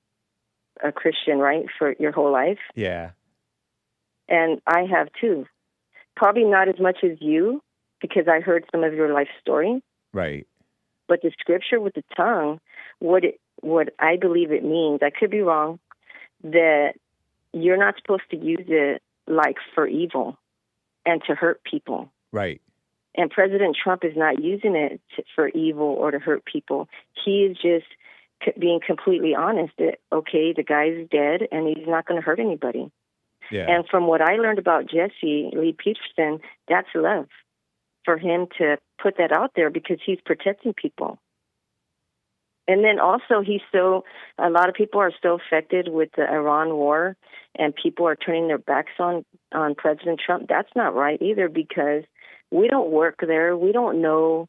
a Christian, right, for your whole life? Yeah. And I have too. probably not as much as you, because I heard some of your life story. Right. But the scripture with the tongue, what I believe it means, I could be wrong, that you're not supposed to use it like for evil and to hurt people. Right. And President Trump is not using it for evil or to hurt people. He is just being completely honest that, okay, the guy's dead and he's not going to hurt anybody. Yeah. And from what I learned about Jesse Lee Peterson, that's love for him to put that out there because he's protecting people. And then also a lot of people are so affected with the Iran war and people are turning their backs on President Trump. That's not right either because we don't work there. We don't know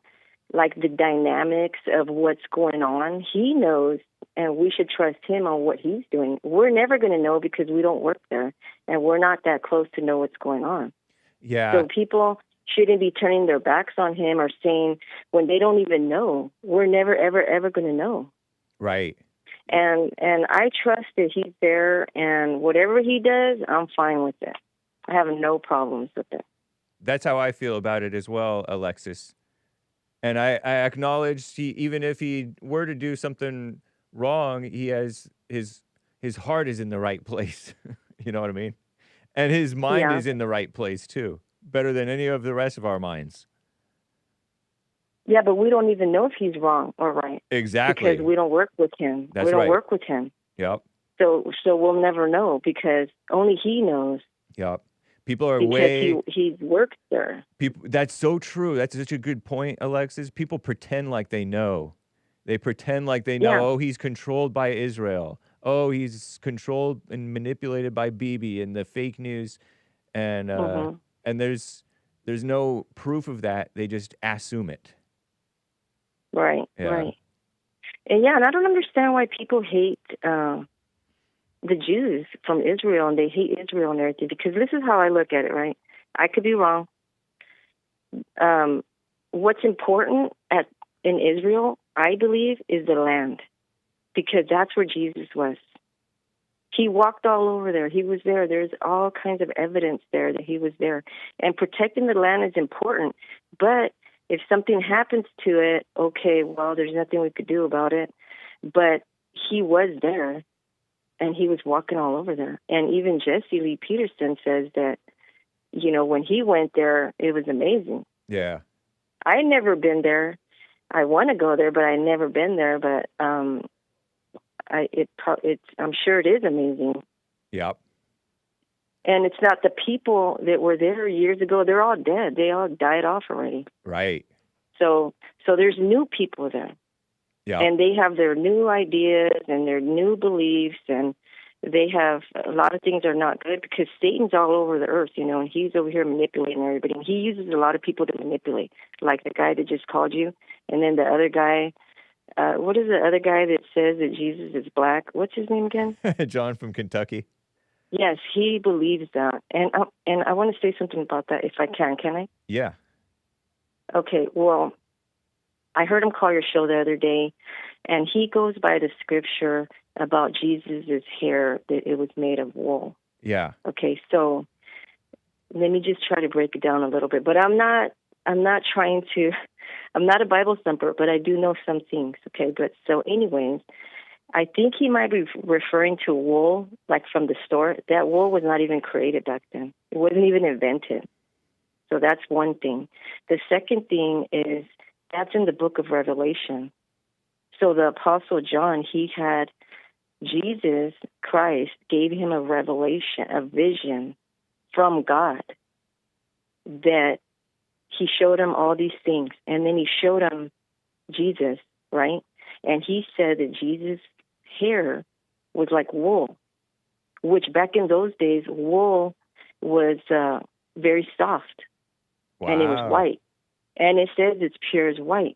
like the dynamics of what's going on. He knows, and we should trust him on what he's doing. We're never going to know because we don't work there, and we're not that close to know what's going on. Yeah. So people shouldn't be turning their backs on him or saying when they don't even know. We're never, ever, ever going to know. Right. And I trust that he's there, and whatever he does, I'm fine with it. I have no problems with it. That's how I feel about it as well, Alexis. And I acknowledge even if he were to do something wrong, he has his heart is in the right place. You know what I mean? And his mind is in the right place too. Better than any of the rest of our minds. Yeah, but we don't even know if he's wrong or right. Exactly. Because we don't work with him. That's we don't right. work with him. Yep. So we'll never know because only he knows. Yep. People are because he works there. That's so true. That's such a good point, Alexis. People pretend like they know. They pretend like they know, oh, he's controlled by Israel. Oh, he's controlled and manipulated by Bibi and the fake news. And and there's no proof of that. They just assume it. Right, yeah. Right. And and I don't understand why people hate the Jews from Israel, and they hate Israel and everything, because this is how I look at it, right? I could be wrong. What's important in Israel, I believe, is the land, because that's where Jesus was. He walked all over there. He was there. There's all kinds of evidence there that he was there. And protecting the land is important, but if something happens to it, okay, well, there's nothing we could do about it. But he was there. And he was walking all over there. And even Jesse Lee Peterson says that, when he went there, it was amazing. Yeah. I'd never been there. I want to go there, but I'd never been there. But I'm sure it is amazing. Yep. And it's not the people that were there years ago. They're all dead. They all died off already. Right. So there's new people there. Yeah. And they have their new ideas and their new beliefs, and they have a lot of things are not good because Satan's all over the earth, and he's over here manipulating everybody. And he uses a lot of people to manipulate, like the guy that just called you, and then the other guy. What is the other guy that says that Jesus is black? What's his name again? John from Kentucky. Yes, he believes that, and I want to say something about that if I can. Can I? Yeah. Okay. Well, I heard him call your show the other day, and he goes by the scripture about Jesus' hair, that it was made of wool. Yeah. Okay, so let me just try to break it down a little bit. But I'm not a Bible thumper, but I do know some things, okay? But so anyways, I think he might be referring to wool, like from the store. That wool was not even created back then. It wasn't even invented. So that's one thing. The second thing is, that's in the book of Revelation. So the Apostle John, he had Jesus Christ gave him a revelation, a vision from God, that he showed him all these things. And then he showed him Jesus, right? And he said that Jesus' hair was like wool, which back in those days, wool was very soft. Wow. And it was white. And it says it's pure as white.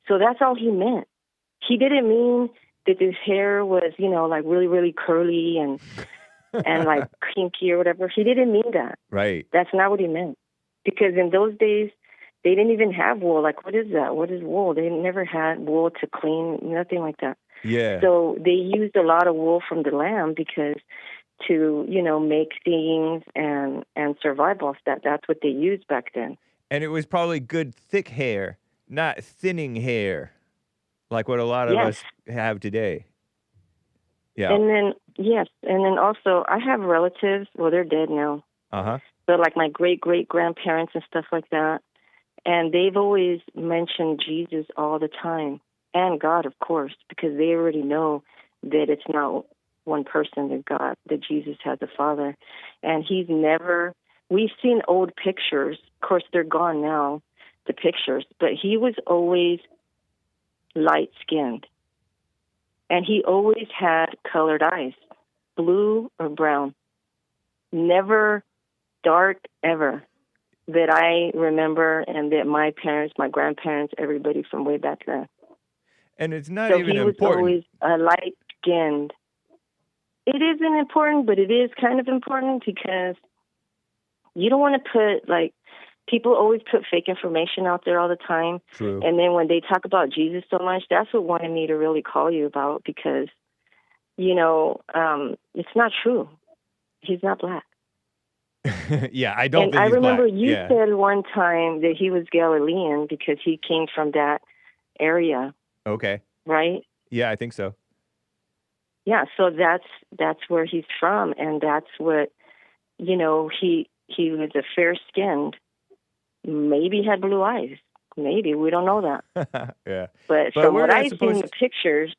So that's all he meant. He didn't mean that his hair was, like really, really curly and like kinky or whatever. He didn't mean that. Right. That's not what he meant. Because in those days, they didn't even have wool. Like, what is that? What is wool? They never had wool to clean, nothing like that. Yeah. So they used a lot of wool from the lamb because to, make things and survive off that. That's what they used back then. And it was probably good thick hair, not thinning hair, like what a lot of us have today. Yeah. And then, and then also I have relatives, well, they're dead now. Uh-huh. But like my great-great-grandparents and stuff like that, and they've always mentioned Jesus all the time, and God, of course, because they already know that it's not one person, that God, that Jesus has a Father. And he's never, we've seen old pictures. Of course, they're gone now, the pictures, but he was always light-skinned. And he always had colored eyes, blue or brown. Never dark ever, that I remember, and that my parents, my grandparents, everybody from way back then. And it's not so even he was important. always light-skinned. It isn't important, but it is kind of important because you don't want to put, like, people always put fake information out there all the time. True. And then when they talk about Jesus so much, that's what wanted me to really call you about because, it's not true. He's not black. Yeah, I don't and think I he's remember black. you said one time that he was Galilean because he came from that area. Okay. Right? Yeah, I think so. Yeah, so that's where he's from, and that's what, he was a fair-skinned, maybe had blue eyes. Maybe, we don't know that. Yeah. But from what I've seen in the pictures,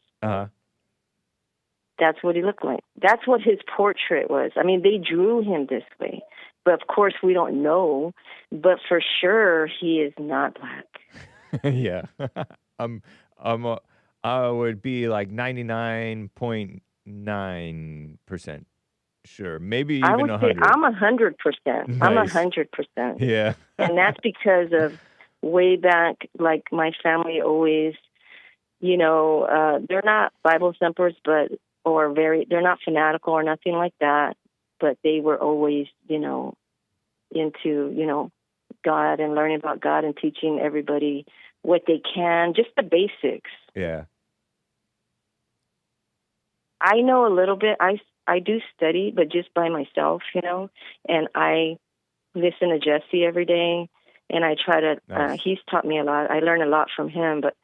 that's what he looked like. That's what his portrait was. I mean, they drew him this way. But, of course, we don't know. But for sure, he is not black. Yeah. I would be like 99.9% sure. Maybe even 100. Say I'm 100%. Nice. I'm 100%. Yeah. And that's because of way back, like my family always, they're not Bible thumpers, they're not fanatical or nothing like that, but they were always, into, God and learning about God and teaching everybody what they can, just the basics. Yeah. I know a little bit. I do study, but just by myself, and I listen to Jesse every day, and I try to, nice. He's taught me a lot. I learn a lot from him, but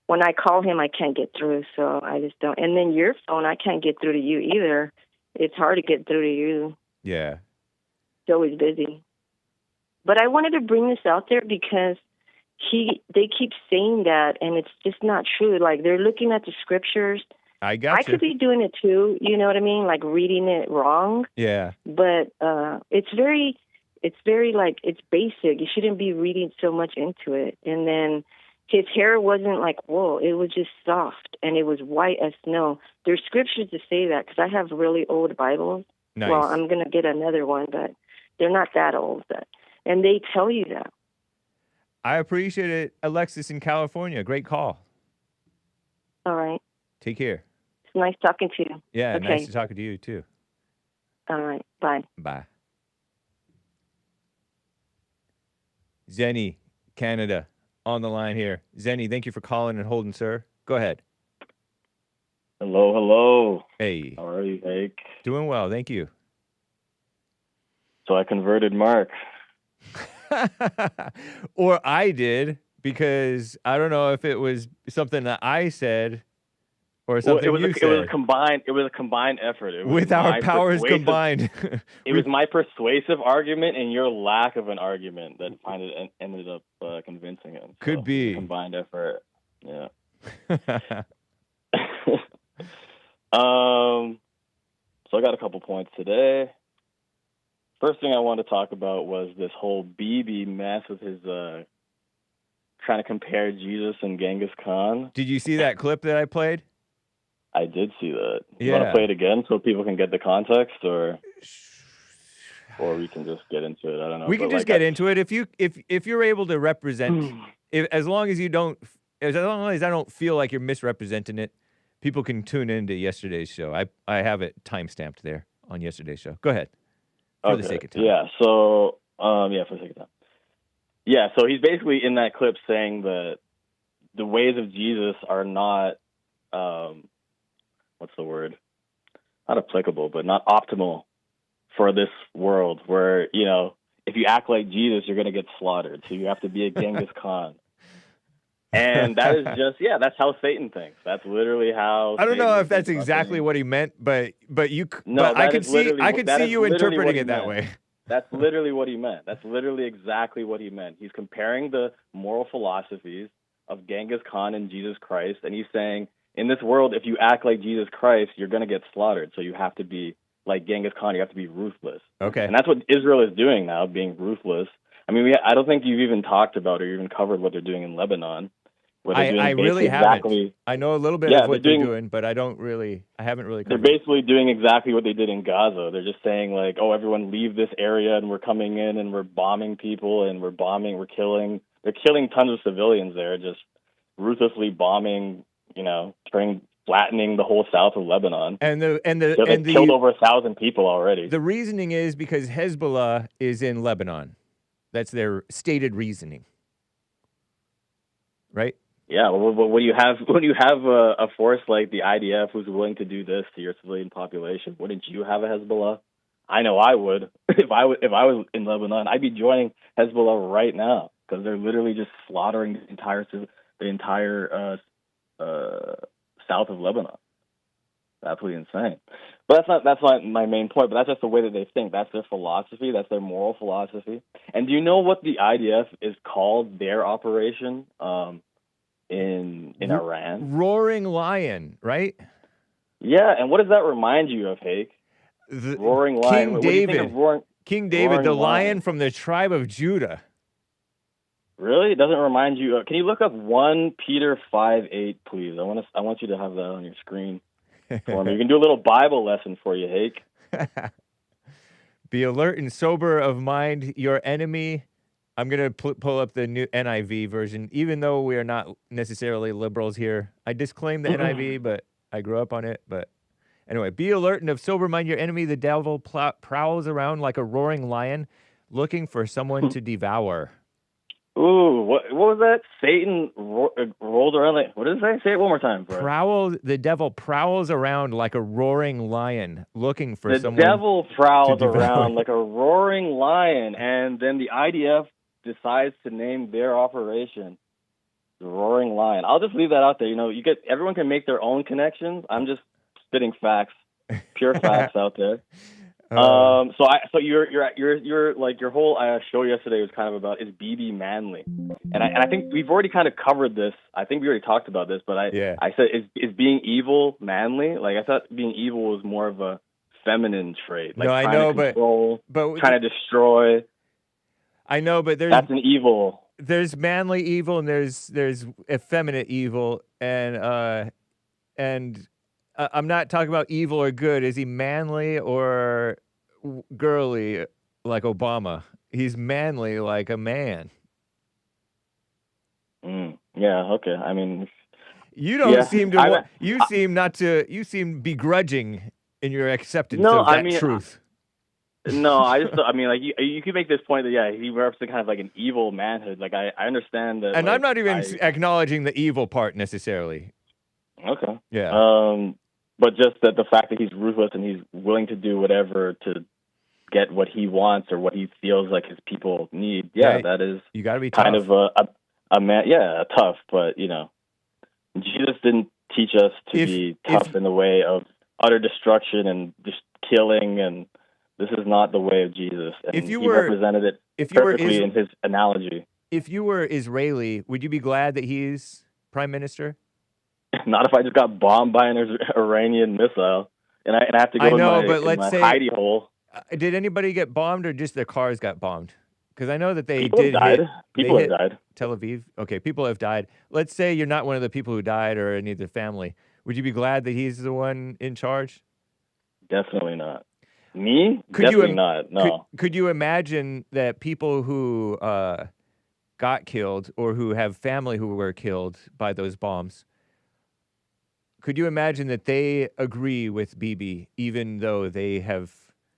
when I call him, I can't get through, so I just don't. And then your phone, I can't get through to you either. It's hard to get through to you. Yeah. It's always busy. But I wanted to bring this out there because they keep saying that, and it's just not true. Like, they're looking at the scriptures. I got you. I could be doing it too, you know what I mean? Like reading it wrong. Yeah. But it's very like, it's basic. You shouldn't be reading so much into it. And then his hair wasn't like wool. It was just soft, and it was white as snow. There's scriptures to say that because I have really old Bibles. Nice. Well, I'm going to get another one, but they're not that old. And they tell you that. I appreciate it. Alexis in California. Great call. All right. Take care. It's nice talking to you. Yeah, okay. Nice to talking to you, too. All right. Bye. Bye. Zenny, Canada, on the line here. Zenny, thank you for calling and holding, sir. Go ahead. Hello. Hey. How are you, Hake? Doing well, thank you. So I converted Mark. Or I did, because I don't know if it was something that I said or something you said. It was a combined effort. With our powers combined. It was my persuasive argument and your lack of an argument that ended up convincing him. So Could be. Combined effort. Yeah. So I got a couple points today. First thing I wanted to talk about was this whole Bibi mess with his trying to compare Jesus and Ghengis Khan. Did you see that clip that I played? I did see that. You Yeah. want to play it again so people can get the context, or we can just get into it? I don't know. We can just get into it. If you're able to represent, as long as I don't feel like you're misrepresenting it, people can tune into yesterday's show. I have it timestamped there on yesterday's show. Go ahead. For the sake of time. Yeah. So for the sake of time. Yeah. So he's basically in that clip saying that the ways of Jesus are not what's the word? Not applicable, but not optimal for this world where, you know, if you act like Jesus, you're going to get slaughtered. So you have to be a Genghis Khan. And that is just, yeah, that's how Satan thinks. That's literally how. I don't know Satan if that's thinks about exactly things. what he meant, but you. No, but I that could is see literally I what- could that see is you literally what interpreting he it that meant. way. That's literally what he meant. That's literally exactly what he meant. He's comparing the moral philosophies of Genghis Khan and Jesus Christ, and he's saying, in this world, if you act like Jesus Christ, you're going to get slaughtered. So you have to be like Genghis Khan. You have to be ruthless. Okay. And that's what Israel is doing now, being ruthless. I mean, I don't think you've even talked about or even covered what they're doing in Lebanon. Where they're doing I really basically haven't. I know a little bit of what they're doing, but I haven't really They're covered it. basically doing exactly what they did in Gaza. They're just saying, like, oh, everyone leave this area, and we're coming in, and we're bombing people, and we're killing. They're killing tons of civilians there, just ruthlessly bombing, you know, flattening the whole south of Lebanon. They've killed over 1,000 people already. The reasoning is because Hezbollah is in Lebanon. That's their stated reasoning, right? Yeah, well, when you have a force like the IDF who's willing to do this to your civilian population, wouldn't you have a Hezbollah? I know I would. If I was in Lebanon, I'd be joining Hezbollah right now because they're literally just slaughtering the entire south of Lebanon. Absolutely insane. But that's not my main point. But that's just the way that they think. That's their philosophy. That's their moral philosophy. And do you know what the IDF is called? Their operation. In Iran. Roaring Lion, right? Yeah, and what does that remind you of, Hake? Roaring Lion. King What David. do you think of King David, Roaring the Lion? lion from the tribe of Judah. Really? It doesn't remind you. Can you look up 1 Peter 5:8, please? I want you to have that on your screen for me. You can do a little Bible lesson for you, Hake. Be alert and sober of mind. Your enemy. I'm going to pull up the new NIV version, even though we are not necessarily liberals here. I disclaim the NIV, but I grew up on it. But anyway, be alert and of sober mind. Your enemy, the devil, prowls around like a roaring lion, looking for someone to devour. Ooh, what was that? Satan rolled around like, what did it say? Say it one more time, bro. The devil prowls around like a roaring lion, looking for someone. The devil prowls to devour. around like a roaring lion, and then the IDF decides to name their operation the Roaring Lion. I'll just leave that out there. You know, everyone can make their own connections. I'm just spitting facts, pure facts out there. So you're like your whole show yesterday was kind of about is Bibi manly, and I think we've already kind of covered this. I think we already talked about this, but I said is being evil manly? Like I thought being evil was more of a feminine trait. Like no, I know, but trying to destroy. I know, but that's an evil. There's manly evil and there's effeminate evil, and I'm not talking about evil or good. Is he manly or girly like Obama? He's manly like a man. Yeah. Okay. I mean, you don't seem to. You seem begrudging in your acceptance of that truth. No, I mean, like you could make this point that he represents kind of like an evil manhood. Like I understand that, and I'm not even acknowledging the evil part necessarily. Okay. Yeah. But just that the fact that he's ruthless and he's willing to do whatever to get what he wants or what he feels like his people need. Yeah, that is. You got to be kind tough. of a man. Yeah, tough. But Jesus didn't teach us to be tough in the way of utter destruction and just killing and. This is not the way of Jesus. And he represented it perfectly in his analogy. If you were Israeli, would you be glad that he's prime minister? Not if I just got bombed by an Iranian missile and I have to go in my hidey hole. Did anybody get bombed or just their cars got bombed? Because I know that people have died. People have died. Tel Aviv. Okay, people have died. Let's say you're not one of the people who died or any of the family. Would you be glad that he's the one in charge? Definitely not. Me? Definitely not. No. Could you imagine that people who got killed or who have family who were killed by those bombs, could you imagine that they agree with Bibi even though they have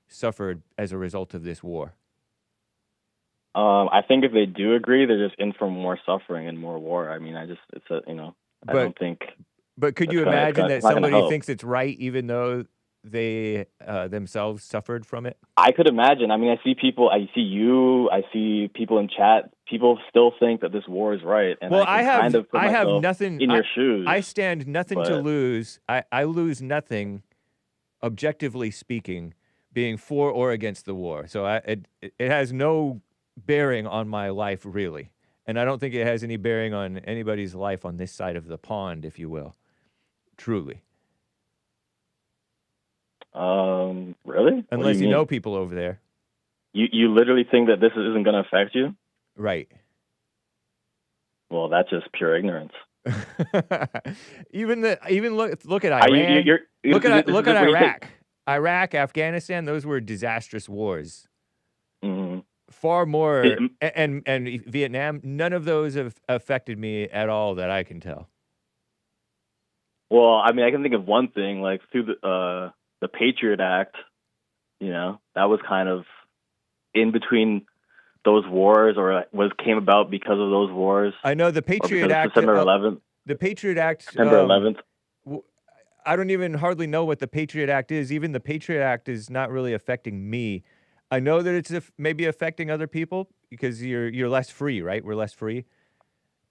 suffered as a result of this war? I think if they do agree, they're just in for more suffering and more war. I mean, I don't think. But could you imagine that somebody thinks it's right even though they themselves suffered from it? I could imagine. I mean, I see people. I see you. I see people in chat. People still think that this war is right, and Well, I can kind of put I have myself nothing in your shoes. I stand nothing to but- lose. I lose nothing, objectively speaking, being for or against the war. So it has no bearing on my life, really. And I don't think it has any bearing on anybody's life on this side of the pond, if you will. Truly. Really? Unless you know people over there. You literally think that this isn't going to affect you? Right. Well, that's just pure ignorance. Even look at Iran. Look at Iraq. Iraq, Afghanistan, those were disastrous wars. Mm-hmm. Far more, and Vietnam, none of those have affected me at all that I can tell. Well, I mean, I can think of one thing, like through the Patriot Act, you know, that was kind of in between those wars, or came about because of those wars. I know the Patriot Act. September 11th. The Patriot Act. September 11th. I don't even hardly know what the Patriot Act is. Even the Patriot Act is not really affecting me. I know that it's maybe affecting other people because you're less free, right? We're less free.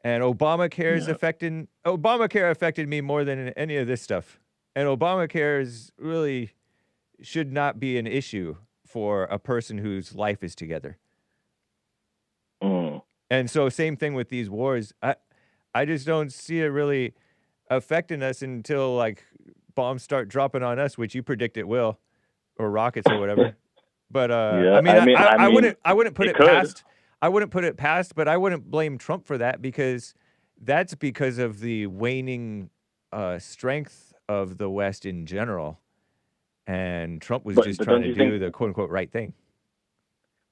And Obamacare affected me more than any of this stuff. And Obamacare really should not be an issue for a person whose life is together. Mm. And so same thing with these wars. I just don't see it really affecting us until like bombs start dropping on us, which you predict it will, or rockets or whatever. But yeah, I wouldn't put it could. past. I wouldn't put it past, but I wouldn't blame Trump for that because that's because of the waning strength of the West in general. And Trump was just trying to do the quote unquote right thing.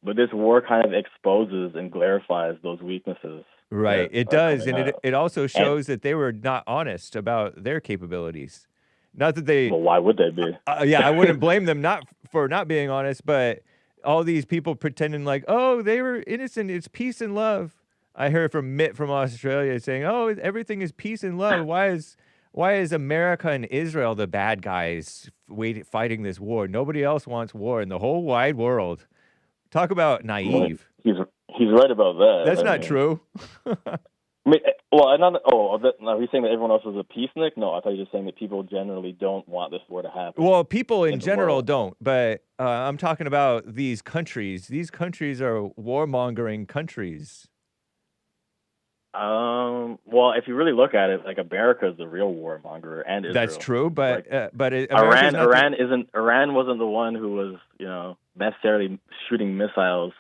But this war kind of exposes and clarifies those weaknesses. Right, it does, and it also shows that they were not honest about their capabilities. Not that they. Well, why would they be? Yeah, I wouldn't blame them for not being honest, but all these people pretending like, oh, they were innocent. It's peace and love. I heard from Mitt from Australia saying, oh, everything is peace and love. Why is America and Israel the bad guys fighting this war? Nobody else wants war in the whole wide world. Talk about naive. Well, he's right about that. That's not true. I mean, well, no, he's saying that everyone else is a peacenik? No, I thought you were just saying that people generally don't want this war to happen. Well, people in general don't, but I'm talking about these countries. These countries are warmongering countries. Well, if you really look at it, like America is the real warmonger, and Israel. That's true, but Iran wasn't the one who was, necessarily shooting missiles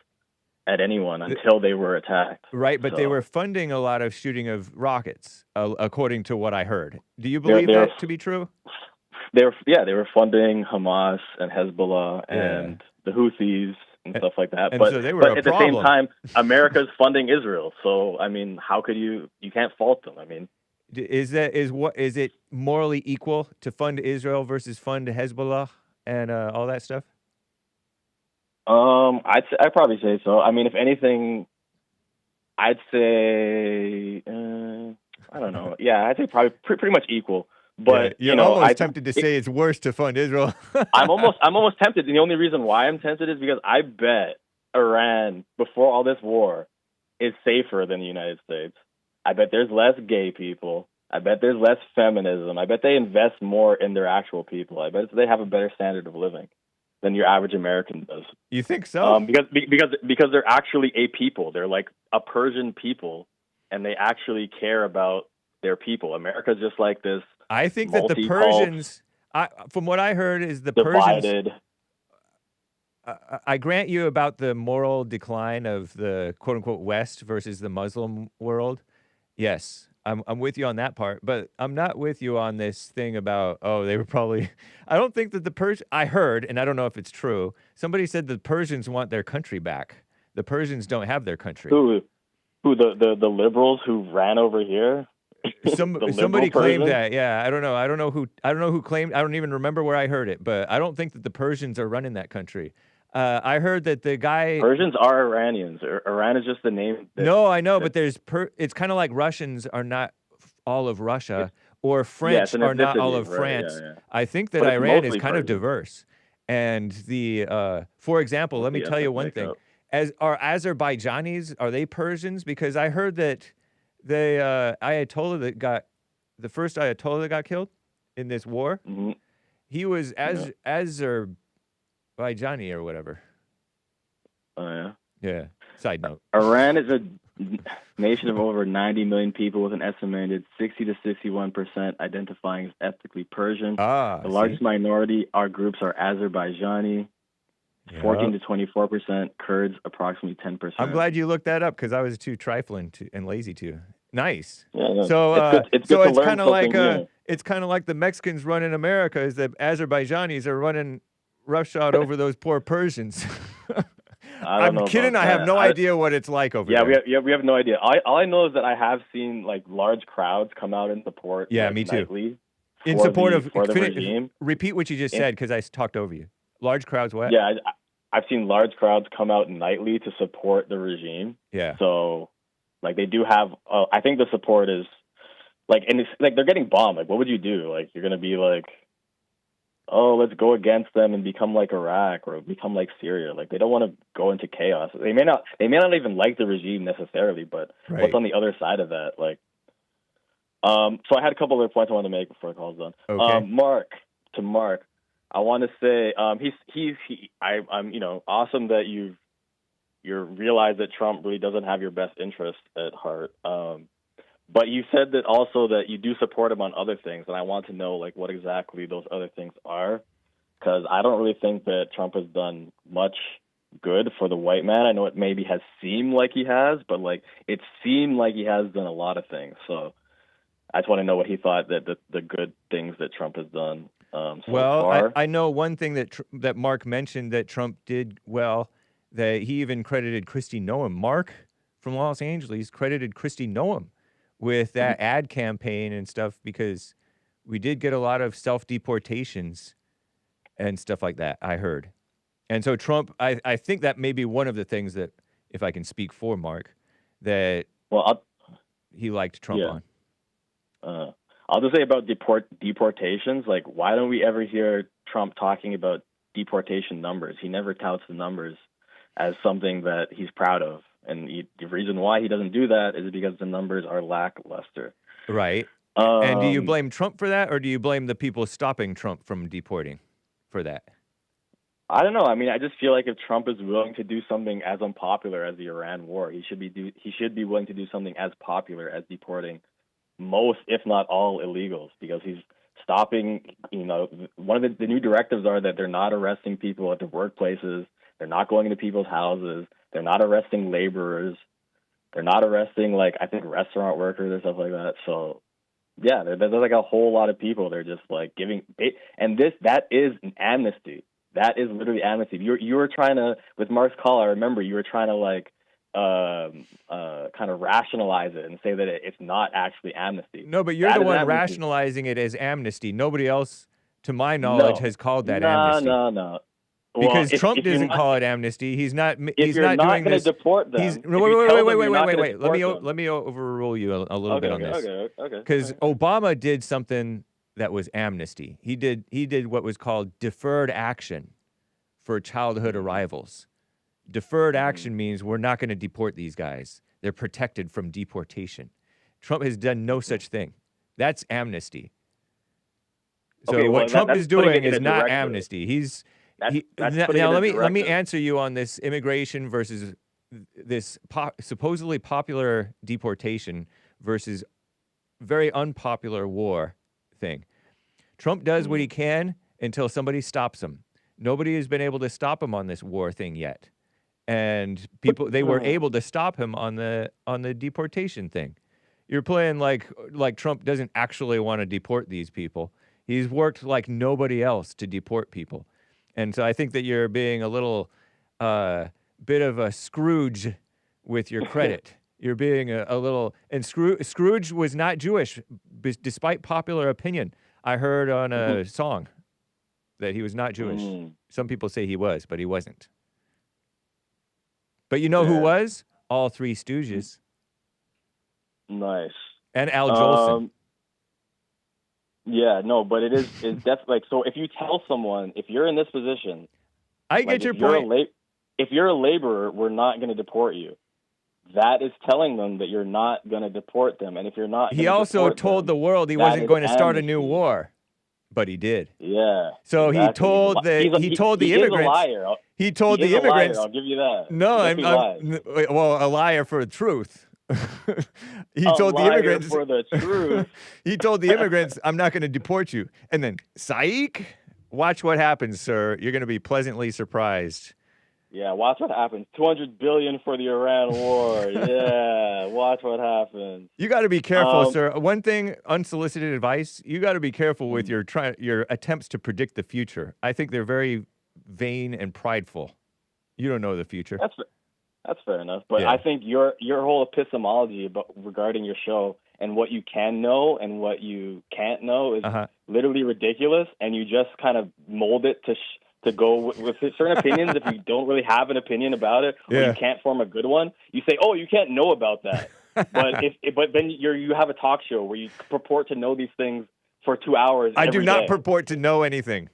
at anyone until they were attacked. Right, but they were funding a lot of shooting of rockets, according to what I heard. Do you believe that to be true? They were funding Hamas and Hezbollah and the Houthis and stuff like that. But, so they were but at the same time, America's funding Israel. So I mean, how could you can't fault them? I mean, is it morally equal to fund Israel versus fund Hezbollah and all that stuff? I'd probably say so. I mean, if anything, I'd say I don't know. Yeah, I'd say probably pretty much equal. But you're almost tempted to say it's worse to fund Israel. I'm almost tempted. And the only reason why I'm tempted is because I bet Iran before all this war is safer than the United States. I bet there's less gay people. I bet there's less feminism. I bet they invest more in their actual people. I bet they have a better standard of living than your average American does. You think so? Because they're actually a people. They're like a Persian people, and they actually care about their people. America's just like this. I think that the Persians, from what I heard, is the divided. Persians. I grant you about the moral decline of the quote unquote West versus the Muslim world. Yes. I'm with you on that part, but I'm not with you on this thing about, they were probably, I don't think that the Persians, I heard, and I don't know if it's true, somebody said the Persians want their country back. The Persians don't have their country. Who the liberals who ran over here? Somebody claimed that, yeah. I don't know who claimed, I don't even remember where I heard it, but I don't think that the Persians are running that country. I heard that the guy... Persians are Iranians. Iran is just the name. No, I know, but it's kind of like Russians are not all of Russia, or French an are not all ethnicity, of right? France. Yeah. I think that But it's Iran is mostly kind of Persian. diverse. And for example, let me Mostly tell you ethnic one thing. makeup. Are Azerbaijanis, are they Persians? Because I heard that the first Ayatollah that got killed in this war, Mm-hmm. he was Yeah. Azerbaijani or whatever. Oh yeah. Yeah. Side note. Iran is a nation of over 90 million people with an estimated 60 to 61% identifying as ethnically Persian. Ah, The largest minority groups are Azerbaijani, 14 to 24%, Kurds approximately 10%. I'm glad you looked that up because I was too trifling and lazy to. Nice. Yeah, no, So it's good to learn kind of like something new. it's kind of like the Mexicans running America is that Azerbaijanis are running roughshod over those poor Persians. I'm kidding. I have no idea what it's like over there. We have no idea. All I know is that I have seen like large crowds come out in support. Yeah, like, me too. Nightly In support of the regime. Repeat what you just said because I talked over you. Large crowds, what? Yeah, I've seen large crowds come out nightly to support the regime. Yeah. So, like, they do have. I think the support is like, and it's like they're getting bombed. Like, what would you do? Like, you're gonna be like, oh, let's go against them and become like Iraq or become like Syria. Like, they don't want to go into chaos. They may not even like the regime necessarily, but what's on the other side of that? Like, so I had a couple other points I wanted to make before the call's done. Okay. Mark, I want to say, I'm awesome that you realize that Trump really doesn't have your best interest at heart. But you said that also that you do support him on other things, and I want to know like what exactly those other things are, because I don't really think that Trump has done much good for the white man. I know it maybe has seemed like he has, but like it seemed like he has done a lot of things. So I just want to know what he thought that the good things that Trump has done. So far. I know one thing that Mark mentioned that Trump did well, that he even credited Kristi Noem. Mark from Los Angeles credited Kristi Noem with that ad campaign and stuff because we did get a lot of self-deportations and stuff like that, I heard. And so Trump, I think that may be one of the things that, if I can speak for Mark, that he liked Trump on. I'll just say about deportations, like, why don't we ever hear Trump talking about deportation numbers? He never touts the numbers as something that he's proud of. And the reason why he doesn't do that is because the numbers are lackluster. Right. And do you blame Trump for that, or do you blame the people stopping Trump from deporting for that? I don't know. I mean, I just feel like if Trump is willing to do something as unpopular as the Iran war, he should be willing to do something as popular as deporting most, if not all, illegals, because he's stopping, one of the new directives are that they're not arresting people at their workplaces. They're not going into people's houses. They're not arresting laborers. They're not arresting, like, I think restaurant workers or stuff like that. So, yeah, there's like a whole lot of people. They're just like giving, and that is an amnesty. That is literally amnesty. You were trying to, with Mark's call, I remember you were trying to like kind of rationalize it and say that it's not actually amnesty. No, but you're the one rationalizing it as amnesty. Nobody else, to my knowledge, has called that amnesty. No. Because Trump doesn't call it amnesty. He's not. He's not doing this. Deport them, wait. Let me overrule you a little bit on this. Okay. Because Obama did something that was amnesty. He did what was called deferred action for childhood arrivals. Deferred action means we're not going to deport these guys. They're protected from deportation. Trump has done no such thing. That's amnesty. So what Trump is doing is not amnesty. Now let me answer you on this immigration versus this supposedly popular deportation versus very unpopular war thing. Trump does what he can until somebody stops him. Nobody has been able to stop him on this war thing yet. And they were able to stop him on the deportation thing. You're playing like Trump doesn't actually want to deport these people. He's worked like nobody else to deport people. And so I think that you're being a little bit of a Scrooge with your credit. You're being a little, and Scrooge was not Jewish, despite popular opinion. I heard on a song that he was not Jewish. Some people say he was, but he wasn't. But you know who was? All Three Stooges. Nice. And Al Jolson. Yeah, no, but it's definitely like, so if you tell someone, if you're in this position, I like, get your point. if you're a laborer, we're not going to deport you. That is telling them that you're not going to deport them, and if you're not, He also told the world he wasn't going to start a new war, but he did. Yeah. So exactly. he told the immigrants. He is a liar. He told the immigrants. I'll give you that. No, I'm a liar for the truth. He told the immigrants for the truth. He told the immigrants, "I'm not going to deport you." And then, psych. Watch what happens, sir. You're going to be pleasantly surprised. Yeah, watch what happens. $200 billion for the Iran war. Yeah, watch what happens. You got to be careful, sir. One thing, unsolicited advice: you got to be careful with your attempts to predict the future. I think they're very vain and prideful. You don't know the future. That's fair enough. But yeah. I think your whole epistemology regarding your show and what you can know and what you can't know is literally ridiculous, and you just kind of mold it to go with certain opinions. If you don't really have an opinion about it, or you can't form a good one, you say, "Oh, you can't know about that." but then you have a talk show where you purport to know these things for 2 hours. I do not purport to know anything.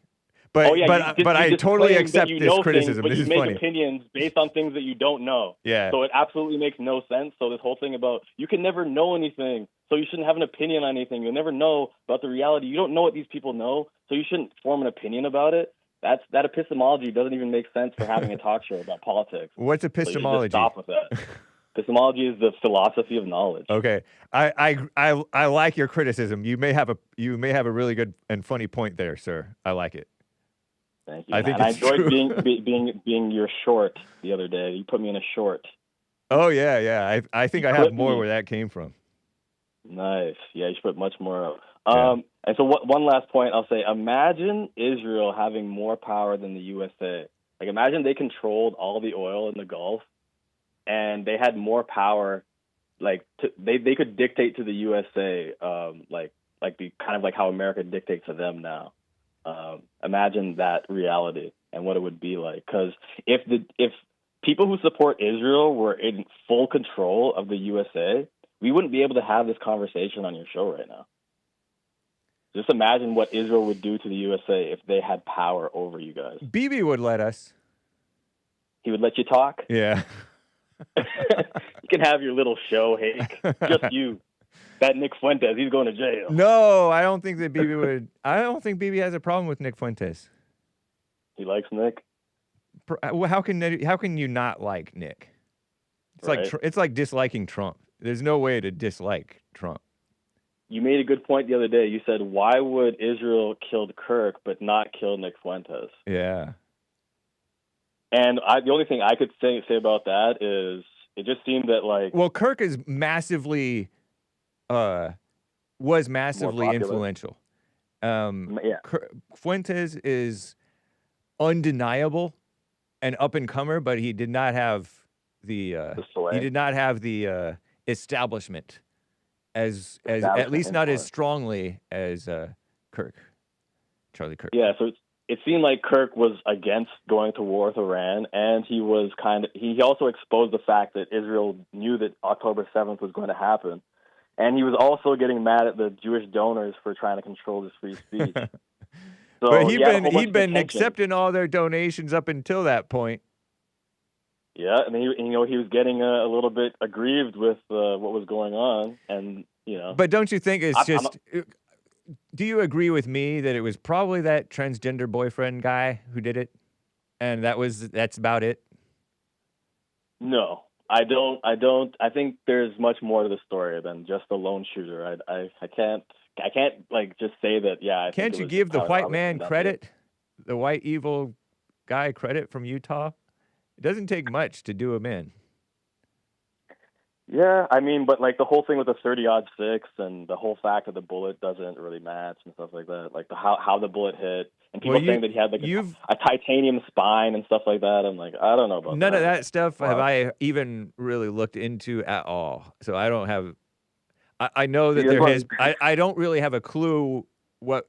But I totally accept this criticism. But this you is make funny. opinions based on things that you don't know. Yeah. So it absolutely makes no sense. So this whole thing about you can never know anything, so you shouldn't have an opinion on anything. You'll never know about the reality. You don't know what these people know, so you shouldn't form an opinion about it. That epistemology doesn't even make sense for having a talk show about politics. What's epistemology? So you just stop with that. Epistemology is the philosophy of knowledge. Okay, I like your criticism. You may have a really good and funny point there, sir. I like it. Thank you. I enjoyed being your short the other day. You put me in a short. Oh yeah. I think I have more where that came from. Nice. Yeah, you should put much more out. And so one last point I'll say, imagine Israel having more power than the USA. Like, imagine they controlled all the oil in the Gulf and they had more power. Like, they could dictate to the USA, like kind of like how America dictates to them now. Imagine that reality and what it would be like. Because if people who support Israel were in full control of the USA, we wouldn't be able to have this conversation on your show right now. Just imagine what Israel would do to the USA if they had power over you guys. Bibi would let us. He would let you talk? Yeah. You can have your little show, Hake. Just you. That Nick Fuentes, he's going to jail. No, I don't think that Bibi would. I don't think Bibi has a problem with Nick Fuentes. He likes Nick? How can you not like Nick? It's like disliking Trump. There's no way to dislike Trump. You made a good point the other day. You said, why would Israel kill Kirk but not kill Nick Fuentes? Yeah. And the only thing I could say about that is it just seemed that, like... Well, Kirk is was massively influential. Fuentes is undeniable and up-and-comer, but he did not have the establishment as at least not as strongly as Charlie Kirk. Yeah, so it seemed like Kirk was against going to war with Iran, and he also exposed the fact that Israel knew that October 7th was going to happen, and he was also getting mad at the Jewish donors for trying to control his free speech. So but he'd been accepting all their donations up until that point. Yeah, and he was getting a little bit aggrieved with what was going on, and But don't you think it's do you agree with me that it was probably that transgender boyfriend guy who did it, and that's about it? No, I don't. I think there's much more to the story than just the lone shooter. I can't like just say that. Yeah. Can't you give the white man credit, the white evil guy credit from Utah? It doesn't take much to do him in. Yeah, I mean, but like the whole thing with the 30-06 and the whole fact that the bullet doesn't really match and stuff like that, like how the bullet hit, and people saying that he had like a titanium spine and stuff like that. I'm like, I don't know about none of that stuff have I even really looked into at all. So I don't have. I know that there is. I don't really have a clue what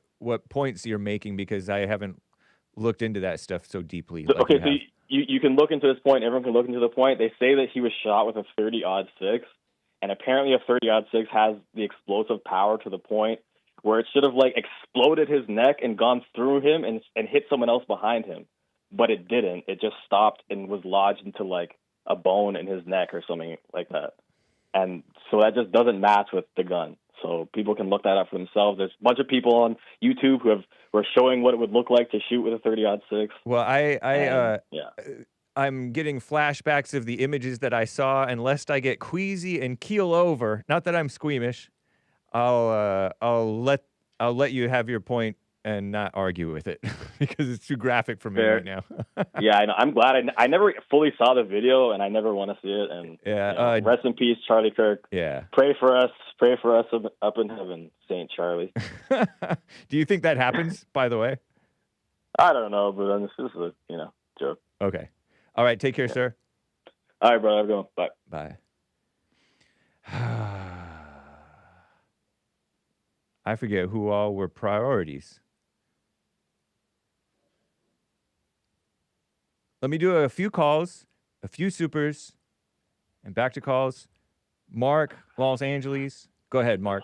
points you're making because I haven't looked into that stuff so deeply. So you can look into this point. Everyone can look into the point. They say that he was shot with a 30-06, and apparently a 30-06 has the explosive power to the point where it should have like exploded his neck and gone through him and hit someone else behind him, but it didn't. It just stopped and was lodged into like a bone in his neck or something like that. And so that just doesn't match with the gun. So people can look that up for themselves. There's a bunch of people on YouTube who are showing what it would look like to shoot with a 30-06. Well, I'm getting flashbacks of the images that I saw, and lest I get queasy and keel over, not that I'm squeamish, I'll let you have your point and not argue with it because it's too graphic for me right now. Yeah, I know. I'm glad I never fully saw the video, and I never want to see it. And rest in peace, Charlie Kirk. Yeah. Pray for us up in heaven, Saint Charlie. Do you think that happens, by the way? I don't know, but this is a joke. Okay. All right. Take care, sir. All right, brother. Have a good one. Bye. I forget who all were priorities. Let me do a few calls, a few supers, and back to calls. Mark, Los Angeles. Go ahead, Mark.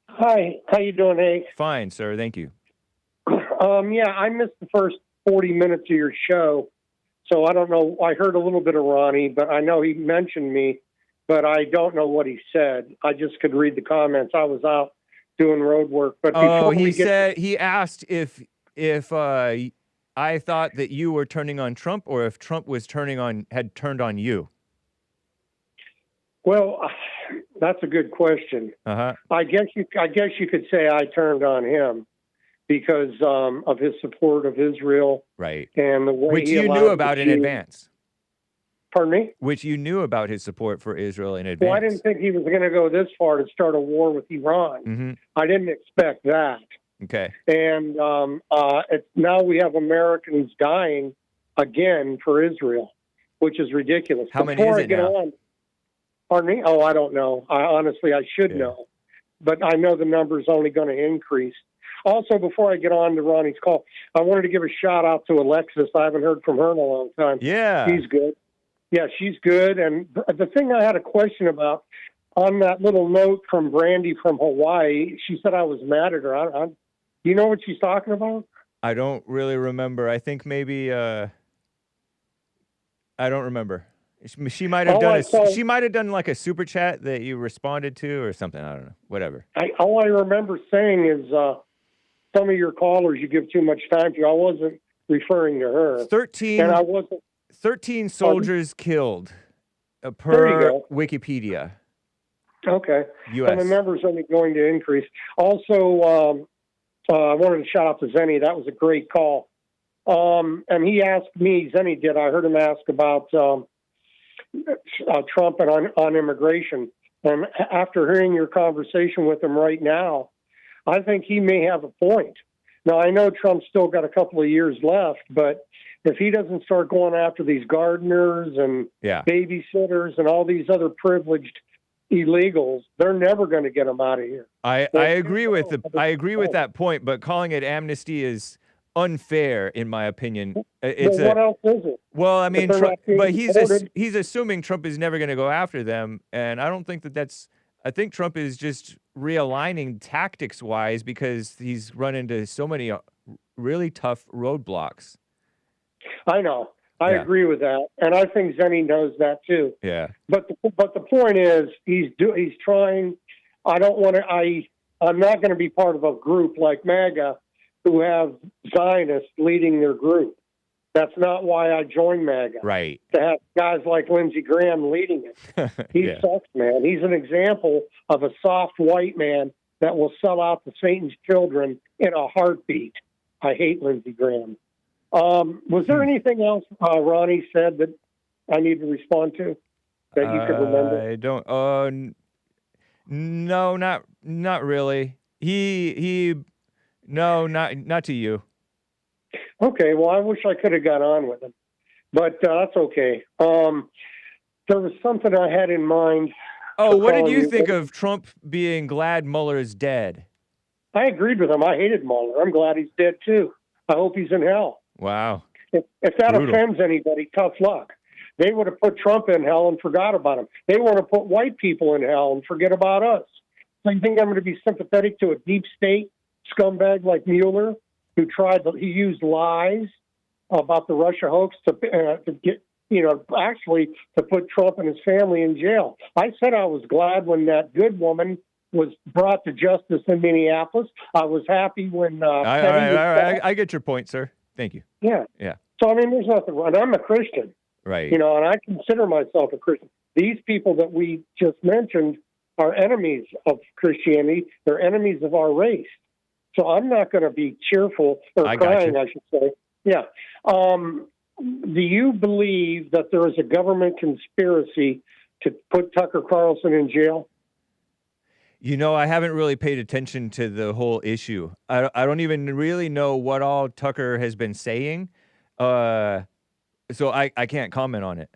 Hi, how you doing, Hake? Fine, sir. Thank you. Yeah, I missed the first 40 minutes of your show, so I don't know. I heard a little bit of Ronnie, but I know he mentioned me, but I don't know what he said. I just could read the comments. I was out doing road work. But he asked if I thought that you were turning on Trump, or if Trump was had turned on you. Well, that's a good question. I guess you could say I turned on him because of his support of Israel, right? And the way which you knew about in advance. Pardon me? Which you knew about his support for Israel in advance. Well, I didn't think he was going to go this far to start a war with Iran. Mm-hmm. I didn't expect that. Okay. And now we have Americans dying again for Israel, which is ridiculous. How many is it now? Pardon me? Oh, I don't know. Honestly, I should know. But I know the number's only going to increase. Also, before I get on to Ronnie's call, I wanted to give a shout-out to Alexis. I haven't heard from her in a long time. Yeah. She's good. Yeah, she's good. And the thing I had a question about, on that little note from Brandy from Hawaii, she said I was mad at her. Do you know what she's talking about? I don't really remember. I think maybe I don't remember. She might have she might have done like a super chat that you responded to or something. I don't know. Whatever. All I remember saying is some of your callers you give too much time to. I wasn't referring to her. 13. And I wasn't. 13 soldiers killed per Wikipedia. Okay. U.S. And the number's only going to increase. Also, I wanted to shout out to ZENNY. That was a great call. And he asked me, ZENNY did, I heard him ask about Trump and on immigration. And after hearing your conversation with him right now, I think he may have a point. Now, I know Trump's still got a couple of years left, but if he doesn't start going after these gardeners and babysitters and all these other privileged illegals, they're never going to get them out of here. I agree with that point, but calling it amnesty is unfair, in my opinion. What else is it? Well, I mean, but he's assuming Trump is never going to go after them, and I don't think that's. I think Trump is just realigning tactics-wise because he's run into so many really tough roadblocks. I know. I agree with that, and I think ZENNY knows that too. Yeah. But the point is, he's trying. I'm not going to be part of a group like MAGA who have Zionists leading their group. That's not why I joined MAGA. Right. To have guys like Lindsey Graham leading it. He sucks, man. He's an example of a soft white man that will sell out to Satan's children in a heartbeat. I hate Lindsey Graham. Was there anything else Ronnie said that I need to respond to that you could remember? I don't. No, not really. No, not to you. Okay, well, I wish I could have got on with him, but that's okay. There was something I had in mind. Oh, what did you think of Trump being glad Mueller is dead? I agreed with him. I hated Mueller. I'm glad he's dead, too. I hope he's in hell. Wow. If that offends anybody, tough luck. They would have put Trump in hell and forgot about him. They want to put white people in hell and forget about us. So you think I'm going to be sympathetic to a deep state scumbag like Mueller, who he used lies about the Russia hoax to get, actually to put Trump and his family in jail. I said I was glad when that good woman was brought to justice in Minneapolis. I was happy when... all right. I get your point, sir. Thank you. Yeah. Yeah. So, I mean, there's nothing wrong. I'm a Christian. Right. And I consider myself a Christian. These people that we just mentioned are enemies of Christianity. They're enemies of our race. So I'm not going to be cheerful or crying, I should say. Yeah. Do you believe that there is a government conspiracy to put Tucker Carlson in jail? I haven't really paid attention to the whole issue. I don't even really know what all Tucker has been saying. So I can't comment on it.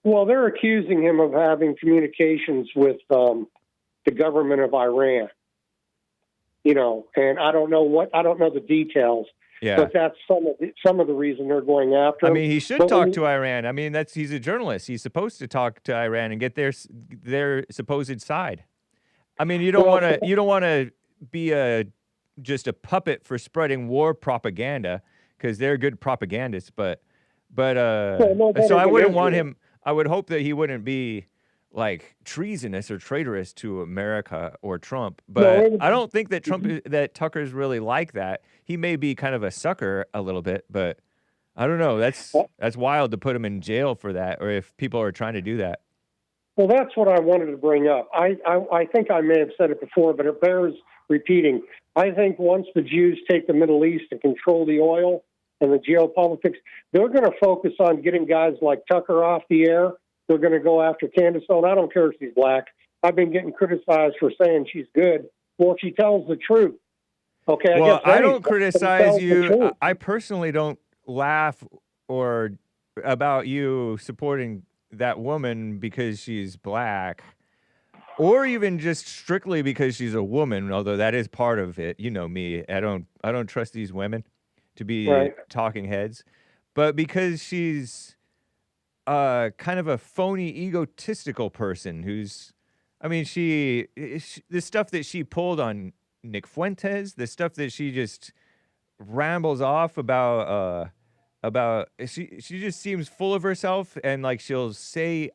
Well, they're accusing him of having communications with the government of Iran. And I don't know the details. Yeah. But that's some of the reason they're going after him. I mean, he should talk to Iran. I mean, he's a journalist. He's supposed to talk to Iran and get their supposed side. I mean, you don't want to be just a puppet for spreading war propaganda, because they're good propagandists. But so I wouldn't want him. I would hope that he wouldn't be like treasonous or traitorous to America or Trump. But I don't think that that Tucker's really like that. He may be kind of a sucker a little bit, but I don't know. That's wild to put him in jail for that, or if people are trying to do that. Well, that's what I wanted to bring up. I think I may have said it before, but it bears repeating. I think once the Jews take the Middle East and control the oil and the geopolitics, they're going to focus on getting guys like Tucker off the air. They're going to go after Candace Owen. I don't care if she's black. I've been getting criticized for saying she's good. Well, she tells the truth. Okay. Well, I don't criticize you. I personally don't laugh or about you supporting that woman because she's black, or even just strictly because she's a woman. Although that is part of it. You know me. I don't trust these women to be talking heads, but because she's kind of a phony, egotistical person who's, I mean, the stuff that she pulled on Nick Fuentes, the stuff that she just rambles off about she just seems full of herself, and like she'll say,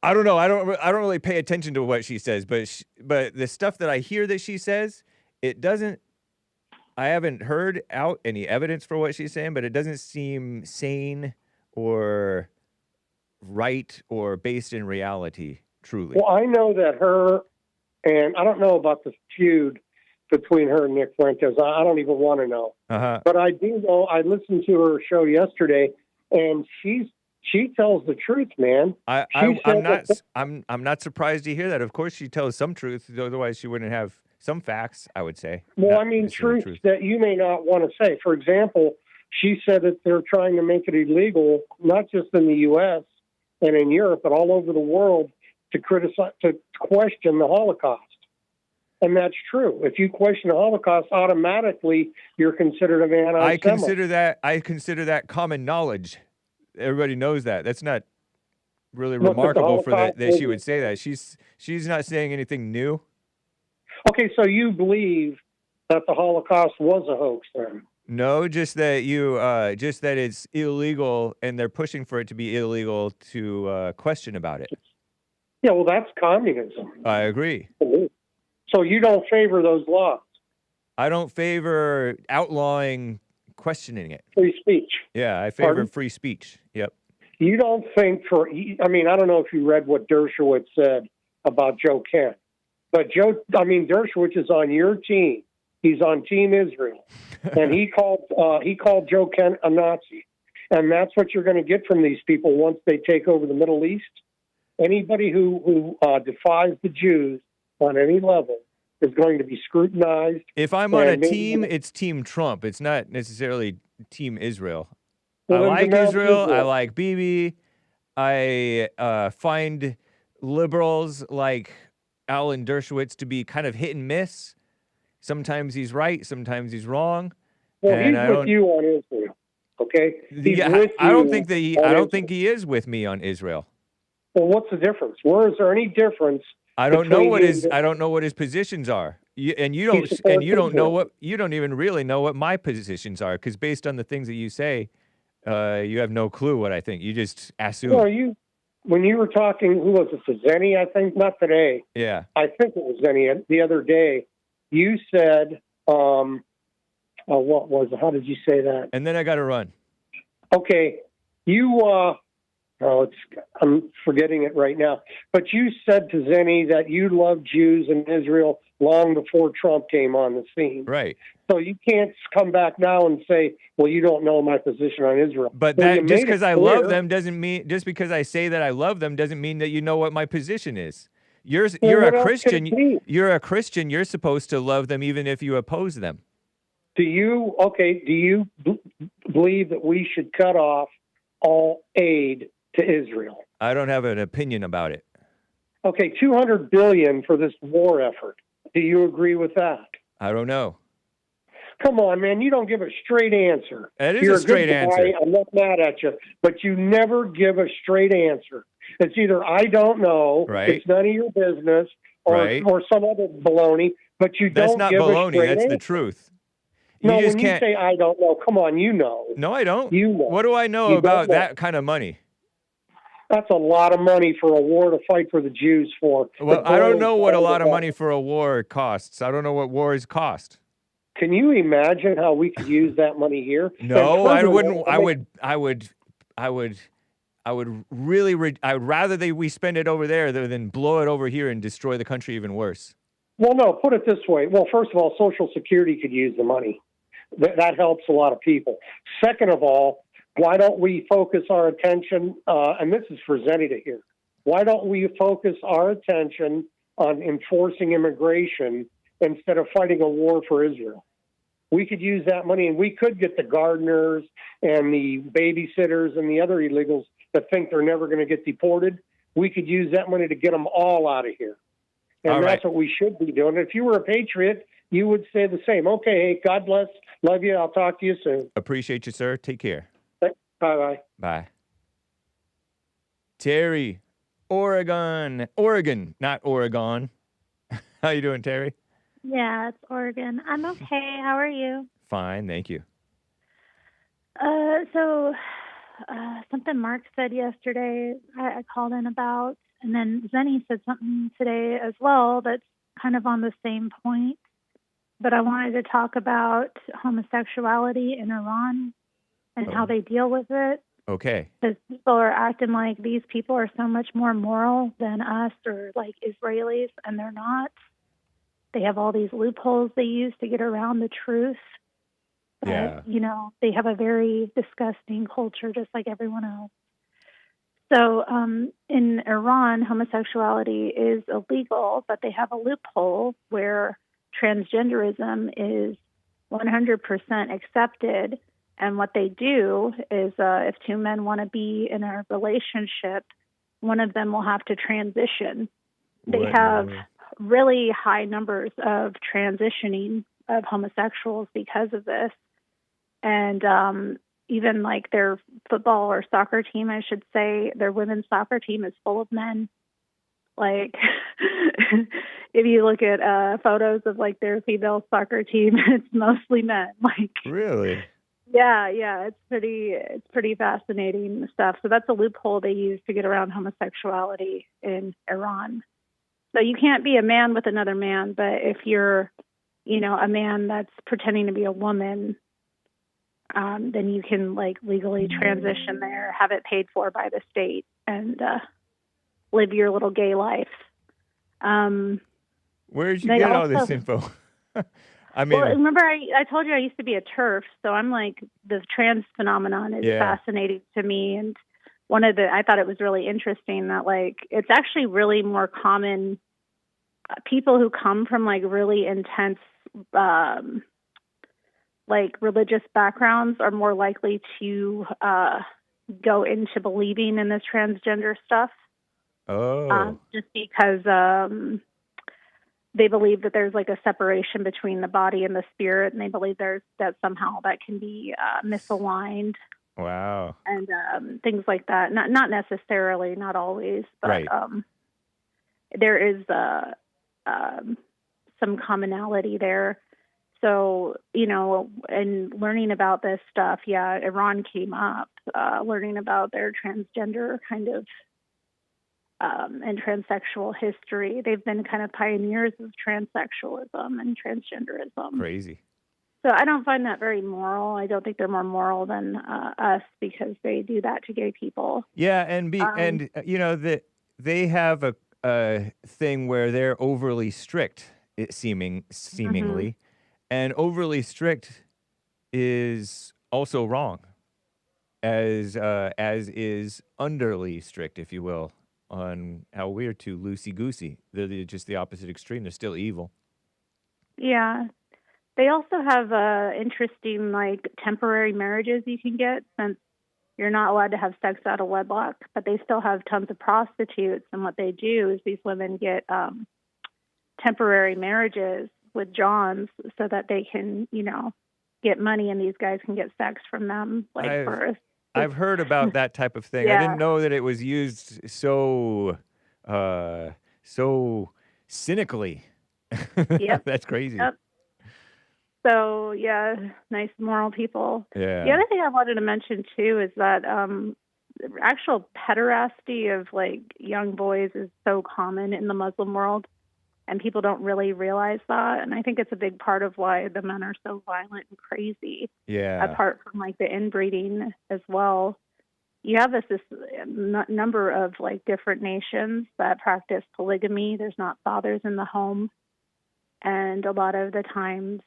I don't know, I don't really pay attention to what she says, but the stuff that I hear that she says, I haven't heard out any evidence for what she's saying, but it doesn't seem sane or right or based in reality, truly. Well, I know that and I don't know about the feud between her and Nick Fuentes. I don't even want to know. But I do know, I listened to her show yesterday, and she tells the truth, man. I'm not surprised to hear that. Of course she tells some truth, otherwise she wouldn't have some facts, I would say. Well, I mean, truth that you may not want to say. For example, she said that they're trying to make it illegal, not just in the U.S. and in Europe, but all over the world, to question the Holocaust. And that's true. If you question the Holocaust, automatically you're considered an anti-Semite. I consider that common knowledge. Everybody knows that. That's not really remarkable for that she would say that. She's not saying anything new. Okay, so you believe that the Holocaust was a hoax then? No, just that it's illegal, and they're pushing for it to be illegal to question about it. Yeah, well, that's communism. I agree. So you don't favor those laws? I don't favor outlawing questioning it. Free speech. Yeah, I favor free speech. Yep. You don't think I don't know if you read what Dershowitz said about Joe Kent, but Dershowitz is on your team. He's on Team Israel, and he called Joe Kent a Nazi, and that's what you're going to get from these people once they take over the Middle East. Anybody who defies the Jews on any level is going to be scrutinized. If I'm on a team, it's Team Trump. It's not necessarily Team Israel. Well, I like Israel. I like Bibi. I find liberals like Alan Dershowitz to be kind of hit and miss. Sometimes he's right, sometimes he's wrong. Well, he's with you on Israel, okay? I don't think he is with me on Israel. Well, what's the difference? Where is there any difference I don't know what between his I don't know what his positions are. You supports don't know Israel. you don't even really know what my positions are, because based on the things that you say, you have no clue what I think. You just assume. Well, when you were talking, who was it? ZENNY, I think, not today. Yeah. I think it was ZENNY the other day. You said, what was it? How did you say that? And then I got to run. Okay, I'm forgetting it right now. But you said to ZENNY that you loved Jews in Israel long before Trump came on the scene. Right. So you can't come back now and say, well, you don't know my position on Israel. But Well, that just because I love them doesn't mean, just because I say that I love them doesn't mean that you know what my position is. You're what a else Christian. could it be? You're a Christian. You're supposed to love them even if you oppose them. Do you believe that we should cut off all aid to Israel? I don't have an opinion about it. Okay, $200 billion for this war effort. Do you agree with that? I don't know. Come on, man, you don't give a straight answer. That is You're a straight good guy. answer. I'm not mad at you, but you never give a straight answer. It's either I don't know, Right. it's none of your business, or Right. or some other baloney, but you That's don't not give a baloney. straight That's answer. the truth. No, just when can't. you say I don't know, come on, you know. No, I don't. You know. What do I know You about don't know. that kind of money? That's a lot of money for a war to fight for the Jews for. Well, The I don't boys know what a fight lot of about. money for a war costs. I don't know what wars cost. Can you imagine how we could use that money here? No, And I wouldn't. furthermore, I would really. I would rather we spend it over there than blow it over here and destroy the country even worse. Well, no, put it this way. Well, first of all, Social Security could use the money. That helps a lot of people. Second of all, why don't we focus our attention, and this is for ZENNY to hear, why don't we focus our attention on enforcing immigration instead of fighting a war for Israel? We could use that money, and we could get the gardeners and the babysitters and the other illegals that think they're never going to get deported. We could use that money to get them all out of here. And All right. that's what we should be doing. If you were a patriot, you would say the same. Okay, God bless. Love you. I'll talk to you soon. Appreciate you, sir. Take care. Bye-bye. Bye. Terry, Oregon, not Oregon. How you doing, Terry? Yeah, it's Oregon. I'm okay. How are you? Fine, thank you. So something Mark said yesterday, I called in about, and then ZENNY said something today as well that's kind of on the same point. But I wanted to talk about homosexuality in Iran and how they deal with it. Okay. Because people are acting like these people are so much more moral than us or like Israelis, and they're not. They have all these loopholes they use to get around the truth. But, Yeah. you know, they have a very disgusting culture just like everyone else. So in Iran, homosexuality is illegal, but they have a loophole where transgenderism is 100% accepted. And what they do is if two men want to be in a relationship, one of them will have to transition. They have really high numbers of transitioning of homosexuals because of this. And even like their football or soccer team, I should say, their women's soccer team is full of men. Like, if you look at photos of like their female soccer team, it's mostly men. Like, really? Yeah, it's pretty fascinating stuff. So that's a loophole they use to get around homosexuality in Iran. So you can't be a man with another man, but if you're, you know, a man that's pretending to be a woman, then you can like legally transition there, have it paid for by the state, and live your little gay life. Where did you get all this info? I mean, well, remember I told you I used to be a TERF, so I'm like, the trans phenomenon is fascinating to me. And I thought it was really interesting that like, it's actually really more common. People who come from like really intense, like religious backgrounds are more likely to go into believing in this transgender stuff. Oh. Just because they believe that there's like a separation between the body and the spirit, and they believe that somehow that can be misaligned. Wow. And things like that. Not necessarily, not always, but right. there is some commonality there. So, and learning about this stuff, Iran came up, learning about their transgender kind of and transsexual history. They've been kind of pioneers of transsexualism and transgenderism. Crazy. So I don't find that very moral. I don't think they're more moral than us because they do that to gay people. Yeah, and they have a thing where they're overly strict, seemingly, and overly strict is also wrong, as is underly strict, if you will, on how we're too loosey-goosey. They're just the opposite extreme. They're still evil. Yeah. They also have interesting, temporary marriages you can get since you're not allowed to have sex out of wedlock, but they still have tons of prostitutes. And what they do is these women get temporary marriages with Johns so that they can, get money and these guys can get sex from them. I've heard about that type of thing. Yeah. I didn't know that it was used so cynically. Yep. That's crazy. Yep. So, yeah, nice moral people. Yeah. The other thing I wanted to mention, too, is that actual pederasty of, young boys is so common in the Muslim world, and people don't really realize that. And I think it's a big part of why the men are so violent and crazy. Yeah. Apart from, the inbreeding as well. You have this number of, different nations that practice polygamy. There's not fathers in the home. And a lot of the times,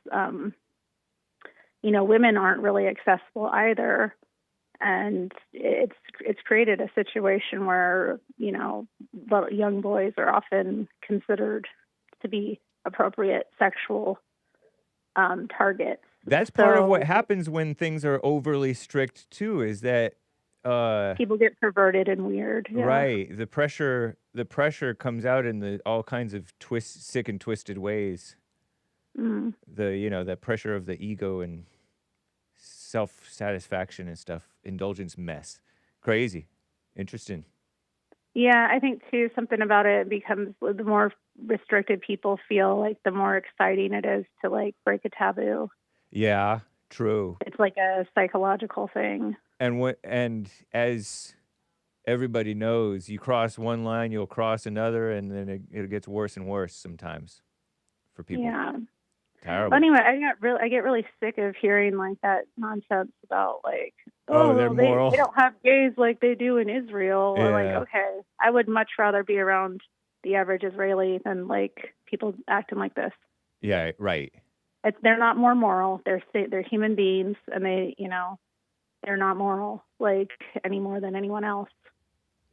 women aren't really accessible either. And it's created a situation where, young boys are often considered to be appropriate sexual targets. That's part of what happens when things are overly strict, too, is that people get perverted and weird. Yeah. Right. The pressure comes out in all kinds of sick and twisted ways. Mm. The pressure of the ego and self-satisfaction and stuff, indulgence mess. Crazy. Interesting. Yeah, I think, too, something about it becomes the more restricted people feel, the more exciting it is to, break a taboo. Yeah, true. It's like a psychological thing. And as everybody knows, you cross one line, you'll cross another, and then it gets worse and worse sometimes for people. Yeah. Terrible. Well, anyway, I get really sick of hearing that nonsense about they're moral. They don't have gays like they do in Israel. Yeah. Or okay, I would much rather be around the average Israeli than people acting like this. Yeah, right. They're not more moral. They're human beings, and they're not moral any more than anyone else.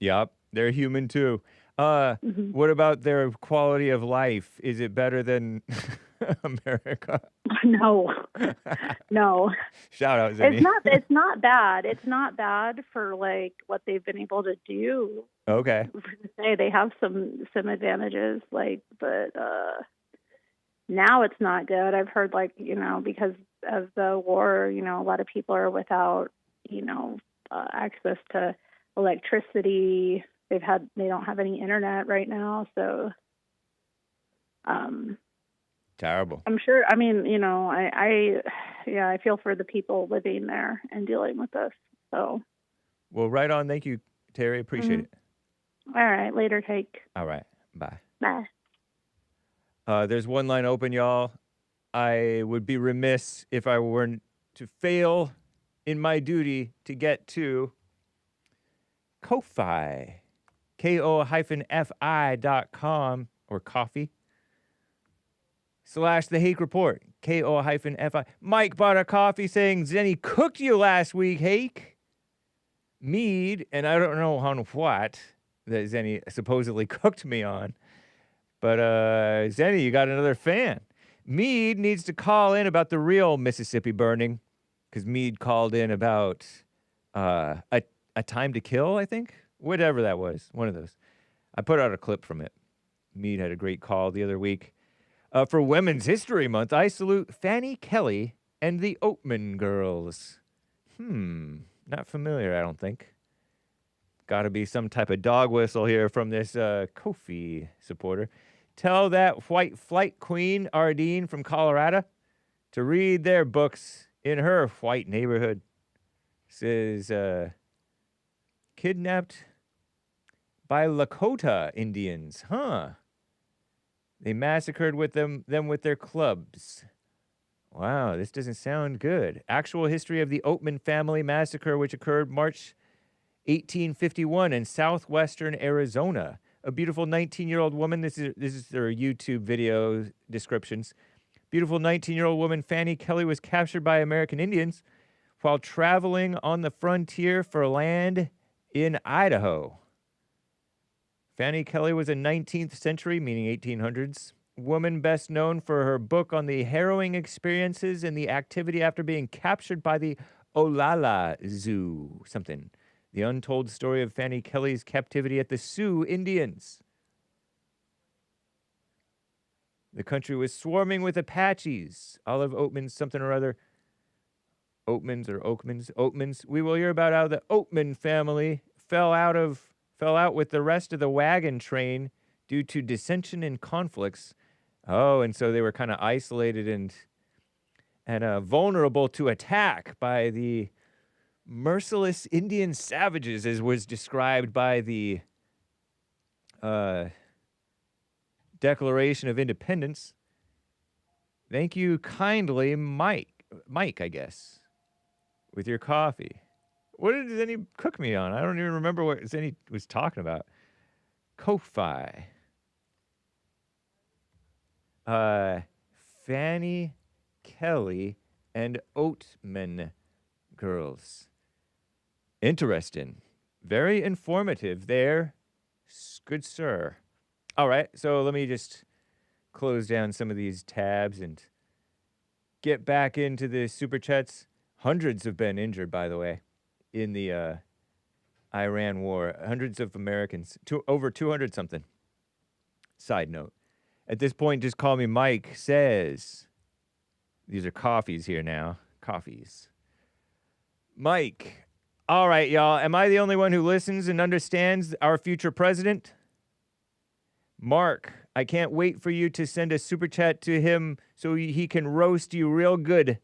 Yep, they're human too. What about their quality of life? Is it better than America? No. Shout out, ZENNY. It's not bad. It's not bad for what they've been able to do. Okay. Say they have some advantages, but now it's not good. I've heard because of the war, a lot of people are without access to electricity. They don't have any internet right now, so terrible. I'm sure. I mean, I feel for the people living there and dealing with this. So, well, right on. Thank you, TERRI. Appreciate it. All right, later, Hake. All right, bye. Bye. There's one line open, y'all. I would be remiss if I were to fail in my duty to get to Ko-Fi, ko-fi.com or coffee / the Hake Report, ko-fi. Mike bought a coffee saying ZENNY cooked you last week, Hake. Mead, and I don't know on what that ZENNY supposedly cooked me on, but ZENNY, you got another fan. Mead needs to call in about the real Mississippi burning, because Mead called in about a Time to Kill, I think, whatever that was, one of those. I put out a clip from it. Mead had a great call the other week. For Women's History Month, I salute Fanny Kelly and the Oatman girls. Not familiar, I don't think. got to be some type of dog whistle here from this Ko-fi supporter. Tell that white flight queen, Ardeen from Colorado, to read their books in her white neighborhood. Says, kidnapped by Lakota Indians. Huh. They massacred them with their clubs. Wow, this doesn't sound good. Actual history of the Oatman family massacre, which occurred March 1851 in southwestern Arizona. A beautiful 19-year-old woman, this is their YouTube video descriptions. Beautiful 19-year-old woman Fanny Kelly was captured by American Indians while traveling on the frontier for land in Idaho. Fanny Kelly was a 19th century, meaning 1800s, woman best known for her book on the harrowing experiences and the activity after being captured by the Olala Zoo, something. The untold story of Fanny Kelly's captivity at the Sioux Indians. The country was swarming with Apaches. Olive Oatmans, something or other. Oatmans or Oakmans. Oatmans. We will hear about how the Oatman family fell out with the rest of the wagon train due to dissension and conflicts. Oh, and so they were kind of isolated and vulnerable to attack by the merciless Indian savages, as was described by the Declaration of Independence. Thank you kindly, Mike, I guess, with your coffee. What did Zenny cook me on? I don't even remember what Zenny was talking about. Ko-fi. Fanny Kelly and Oatman girls. Interesting. Very informative there. Good sir. All right, so let me just close down some of these tabs and get back into the super chats. Hundreds have been injured, by the way, in the Iran war. Hundreds of Americans, over 200 something. Side note. At this point, just call me Mike Says. These are coffees here now. Coffees. Mike. All right, y'all. Am I the only one who listens and understands our future president? Mark, I can't wait for you to send a super chat to him so he can roast you real good.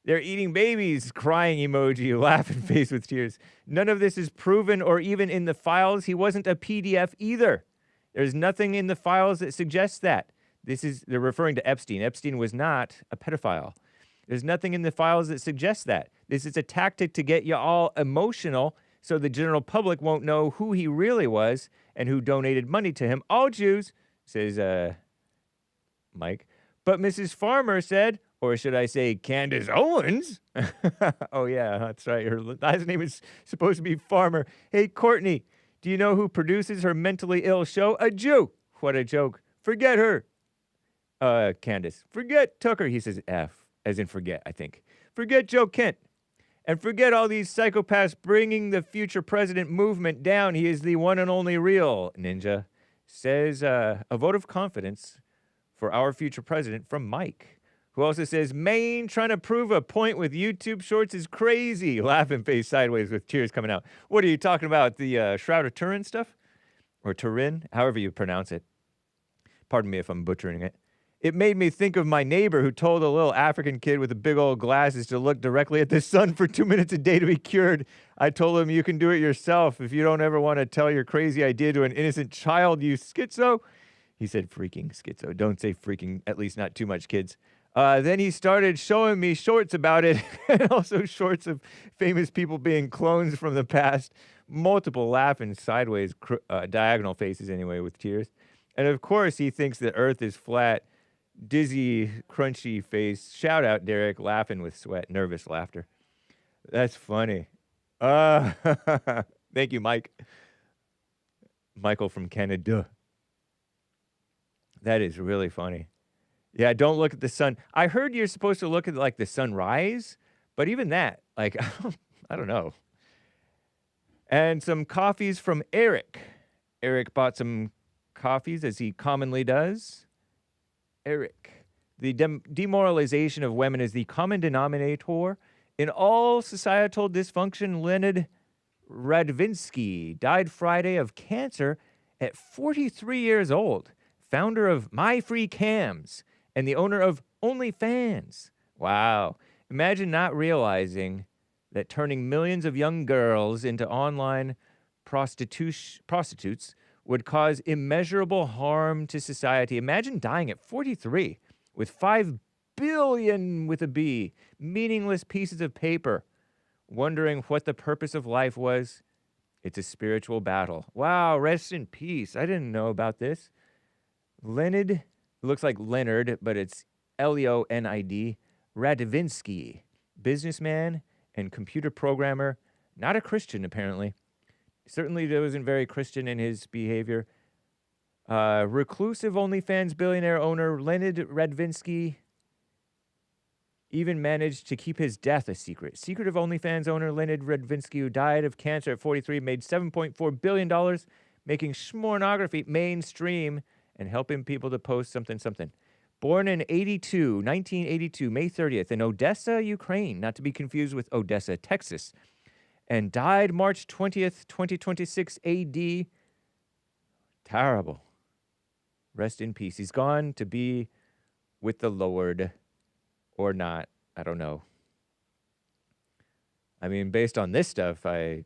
They're eating babies, crying emoji, laughing face with tears. None of this is proven or even in the files. He wasn't a PDF either. There's nothing in the files that suggests that. They're referring to Epstein. Epstein was not a pedophile. There's nothing in the files that suggests that. This is a tactic to get you all emotional so the general public won't know who he really was and who donated money to him. All Jews, says Mike. But Mrs. Farmer said, or should I say Candace Owens? Oh, yeah, that's right. Her last name is supposed to be Farmer. Hey, Courtney, do you know who produces her mentally ill show? A Jew. What a joke. Forget her. Candace. Forget Tucker. He says F, as in forget, I think. Forget Joe Kent. And forget all these psychopaths bringing the future president movement down. He is the one and only real ninja. Says a vote of confidence for our future president from Mike, who also says, Maine trying to prove a point with YouTube shorts is crazy. Laughing face sideways with tears coming out. What are you talking about? The Shroud of Turin stuff? Or Turin? However you pronounce it. Pardon me if I'm butchering it. It made me think of my neighbor who told a little African kid with the big old glasses to look directly at the sun for 2 minutes a day to be cured. I told him you can do it yourself if you don't ever want to tell your crazy idea to an innocent child, you schizo. He said freaking schizo. Don't say freaking, at least not too much, kids. Then he started showing me shorts about it and also shorts of famous people being clones from the past. Multiple laughing sideways, diagonal faces anyway with tears. And of course he thinks the earth is flat. Dizzy, crunchy face. Shout out, Derek, laughing with sweat, nervous laughter. That's funny. Thank you, Mike. Michael from Canada. That is really funny. Yeah, don't look at the sun. I heard you're supposed to look at like the sunrise, but even that, like, I don't know. And some coffees from Eric. Eric bought some coffees, as he commonly does. Eric, the demoralization of women is the common denominator in all societal dysfunction. Radvinsky died Friday of cancer at 43 years old. Founder of My Free Cams and the owner of OnlyFans. Wow. Imagine not realizing that turning millions of young girls into online prostitutes would cause immeasurable harm to society. Imagine dying at 43 with 5 billion with a B, meaningless pieces of paper, wondering what the purpose of life was. It's a spiritual battle. Wow, rest in peace. I didn't know about this. Leonid, looks like Leonard, but it's Leonid, Radvinsky, businessman and computer programmer, not a Christian apparently. Certainly wasn't very Christian in his behavior. Reclusive OnlyFans billionaire owner Leonid Radvinsky even managed to keep his death a secret. Secret of OnlyFans owner Leonid Radvinsky, who died of cancer at 43, made $7.4 billion, making Shmornography mainstream and helping people to post something. Born in 1982, May 30th, in Odessa, Ukraine, not to be confused with Odessa, Texas, and died March 20th, 2026 AD. Terrible. Rest in peace. He's gone to be with the Lord, or not. I don't know. I mean, based on this stuff, I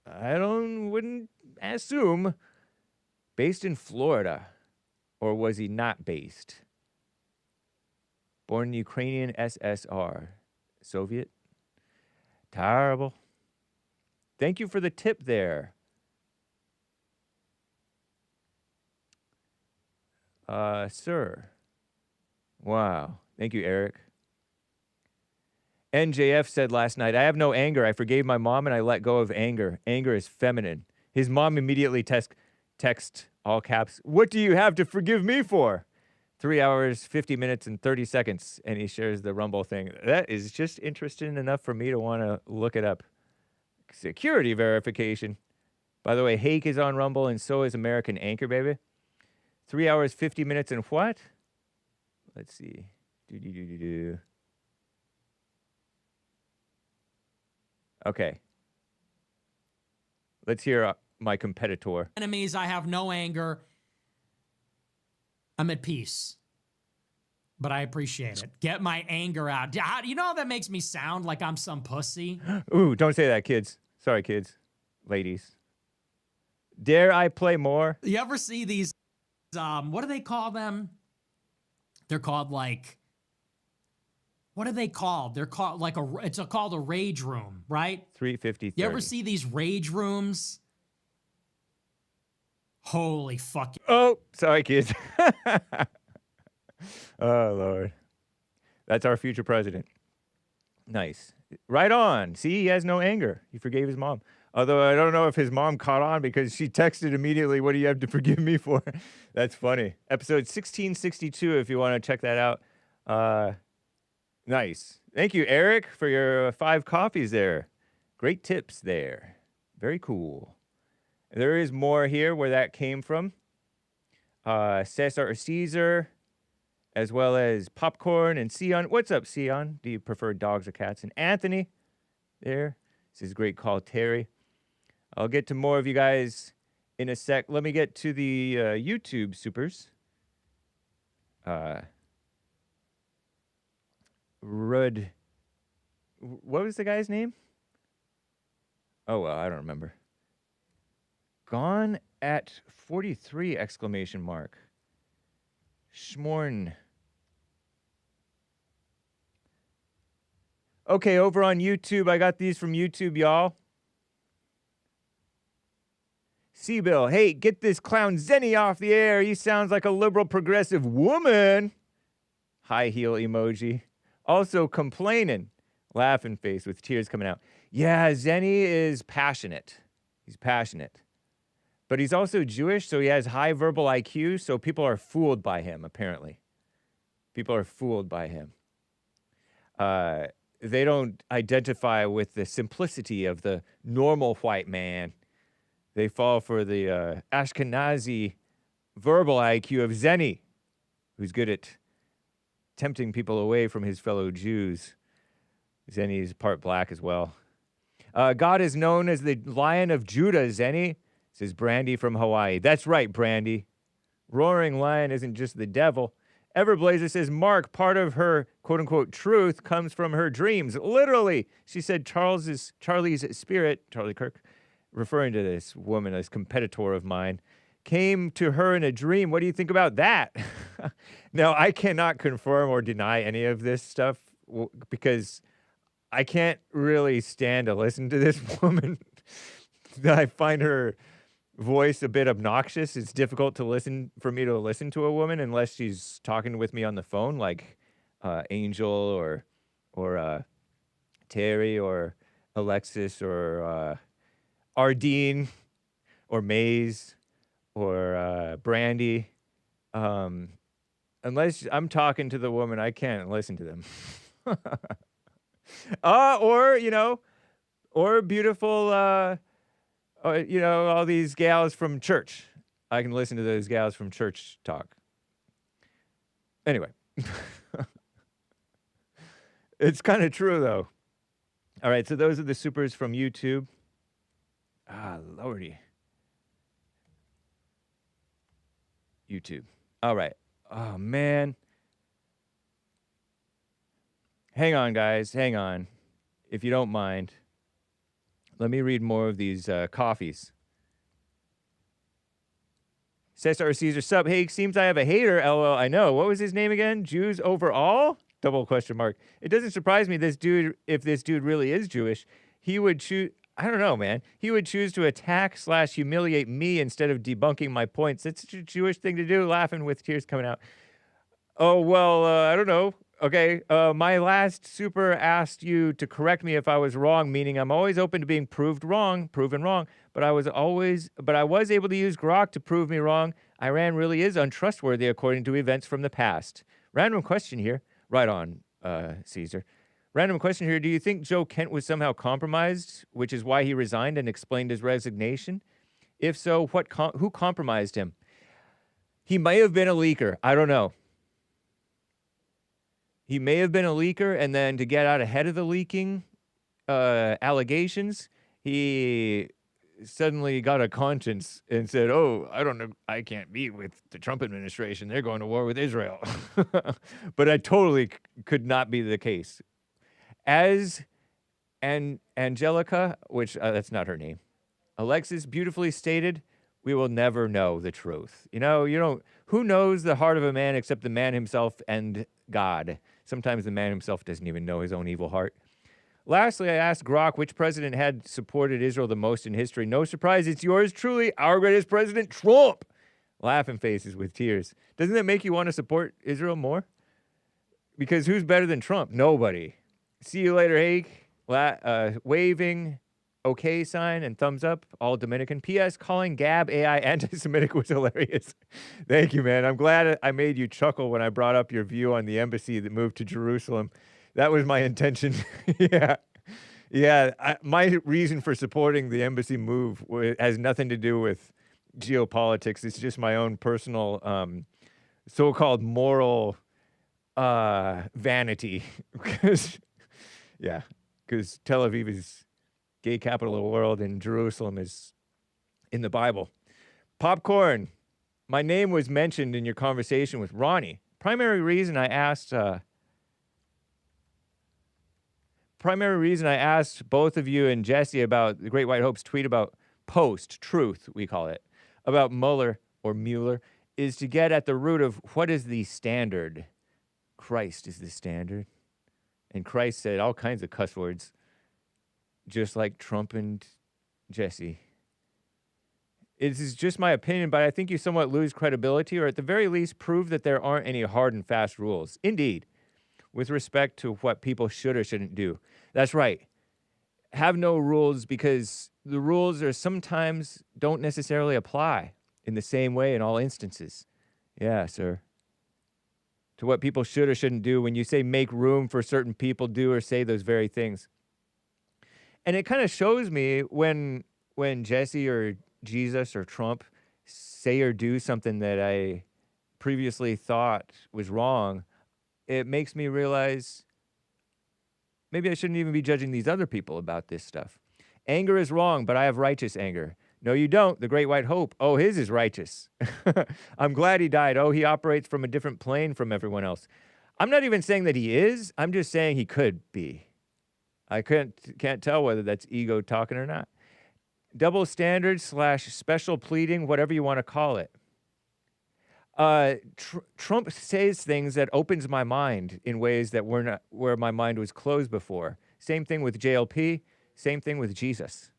wouldn't assume. Based in Florida. Or was he not based? Born in Ukrainian SSR. Soviet? Terrible. Thank you for the tip there. Sir. Wow. Thank you, Eric. NJF said last night, I have no anger. I forgave my mom and I let go of anger. Anger is feminine. His mom immediately text all caps, what do you have to forgive me for? 3 hours, 50 minutes, and 30 seconds. And he shares the Rumble thing. That is just interesting enough for me to want to look it up. Security verification. By the way, Hake is on Rumble, and so is American Anchor, baby. 3 hours, 50 minutes, and what? Let's see. Okay. Let's hear my competitor. Enemies, I have no anger. I'm at peace. But I appreciate it. Get my anger out. You know how that makes me sound like I'm some pussy? Ooh, don't say that, kids. Sorry, kids. Ladies. Dare I play more? You ever see these, what do they call them? They're called like, what are they called? They're called like it's called a rage room, right? 350. You ever see these rage rooms? Holy fuck. Oh, sorry, kids. Oh, Lord. That's our future president. Nice. Right on. See, he has no anger. He forgave his mom. Although I don't know if his mom caught on because she texted immediately, what do you have to forgive me for? That's funny. Episode 1662, if you want to check that out. Nice. Thank you, Eric, for your 5 coffees there. Great tips there. Very cool. There is more here where that came from. Cesar, as well as Popcorn and Sion. What's up, Sion? Do you prefer dogs or cats? And Anthony, there. This is a great call, TERRI. I'll get to more of you guys in a sec. Let me get to the YouTube supers. What was the guy's name? Oh, well, I don't remember. Gone at 43, exclamation mark. Shmorn. Okay, over on YouTube, I got these from YouTube, y'all. Seabill, hey, get this clown Zenny off the air. He sounds like a liberal progressive woman. High heel emoji. Also complaining. Laughing face with tears coming out. Yeah, Zenny is passionate. He's passionate. But he's also Jewish, so he has high verbal IQ, so people are fooled by him, apparently. People are fooled by him. They don't identify with the simplicity of the normal white man. They fall for the Ashkenazi verbal IQ of Zenny, who's good at tempting people away from his fellow Jews. Zenny is part black as well. God is known as the Lion of Judah, Zenny, says Brandy from Hawaii. That's right, Brandy. Roaring lion isn't just the devil. Everblazer says, Mark, part of her quote-unquote truth comes from her dreams. Literally, she said Charlie's spirit, Charlie Kirk, referring to this woman, this competitor of mine, came to her in a dream. What do you think about that? Now, I cannot confirm or deny any of this stuff because I can't really stand to listen to this woman. I find her voice a bit obnoxious. It's difficult for me to listen to a woman unless she's talking with me on the phone, like Angel or TERRI or ALEXIS or Ardeen or Maze or Brandy. Unless I'm talking to the woman, I can't listen to them. Or beautiful, all these gals from church. I can listen to those gals from church talk. Anyway. It's kind of true, though. All right, so those are the supers from YouTube. Ah, lordy. YouTube. All right. Oh, man. Hang on, guys. Hang on. If you don't mind. Let me read more of these coffees. Cesar Cesar sub. Hake, seems I have a hater. LOL. I know. What was his name again? Jews overall? Double question mark. It doesn't surprise me if this dude really is Jewish, he would choose. I don't know, man. He would choose to attack/humiliate me instead of debunking my points. That's such a Jewish thing to do, laughing with tears coming out. Oh, well, I don't know. Okay, my last super asked you to correct me if I was wrong, meaning I'm always open to being proven wrong, but I was able to use Grok to prove me wrong. Iran really is untrustworthy according to events from the past. Random question here. Right on, Cesar. Random question here. Do you think Joe Kent was somehow compromised, which is why he resigned and explained his resignation? If so, who compromised him? He may have been a leaker. I don't know. He may have been a leaker, and then to get out ahead of the leaking allegations, he suddenly got a conscience and said, oh, I don't know, I can't be with the Trump administration. They're going to war with Israel. But I totally could not be the case. As Angelica, which that's not her name, Alexis beautifully stated, we will never know the truth. Who knows the heart of a man except the man himself and God? Sometimes the man himself doesn't even know his own evil heart. Lastly, I asked Grok which president had supported Israel the most in history. No surprise, it's yours truly, our greatest president, Trump. Laughing faces with tears. Doesn't that make you want to support Israel more? Because who's better than Trump? Nobody. See you later, Hake. Waving, okay sign, and thumbs up, all Dominican. P.S. Calling Gab AI anti-Semitic was hilarious. Thank you, man. I'm glad I made you chuckle when I brought up your view on the embassy that moved to Jerusalem. That was my intention. Yeah. My reason for supporting the embassy move has nothing to do with geopolitics. It's just my own personal so-called moral vanity. Because Tel Aviv is gay capital of the world and Jerusalem is in the Bible. Popcorn. My name was mentioned in your conversation with Ronnie. Primary reason I asked both of you and Jesse about the Great White Hope's tweet about post-truth, we call it, about Mueller or Mueller, is to get at the root of what is the standard. Christ is the standard. And Christ said all kinds of cuss words, just like Trump and Jesse. It is just my opinion, but I think you somewhat lose credibility, or at the very least prove that there aren't any hard and fast rules. Indeed, with respect to what people should or shouldn't do. That's right. Have no rules, because the rules are sometimes don't necessarily apply in the same way in all instances. Yeah, sir. To what people should or shouldn't do. When you say make room for certain people, do or say those very things. And it kind of shows me when Jesse or Jesus or Trump say or do something that I previously thought was wrong, it makes me realize maybe I shouldn't even be judging these other people about this stuff. Anger is wrong, but I have righteous anger. No, you don't. The great white hope. Oh, his is righteous. I'm glad he died. Oh, he operates from a different plane from everyone else. I'm not even saying that he is. I'm just saying he could be. I can't tell whether that's ego talking or not. Double standard / special pleading, whatever you want to call it. Trump says things that opens my mind in ways that were not where my mind was closed before. Same thing with JLP. Same thing with Jesus.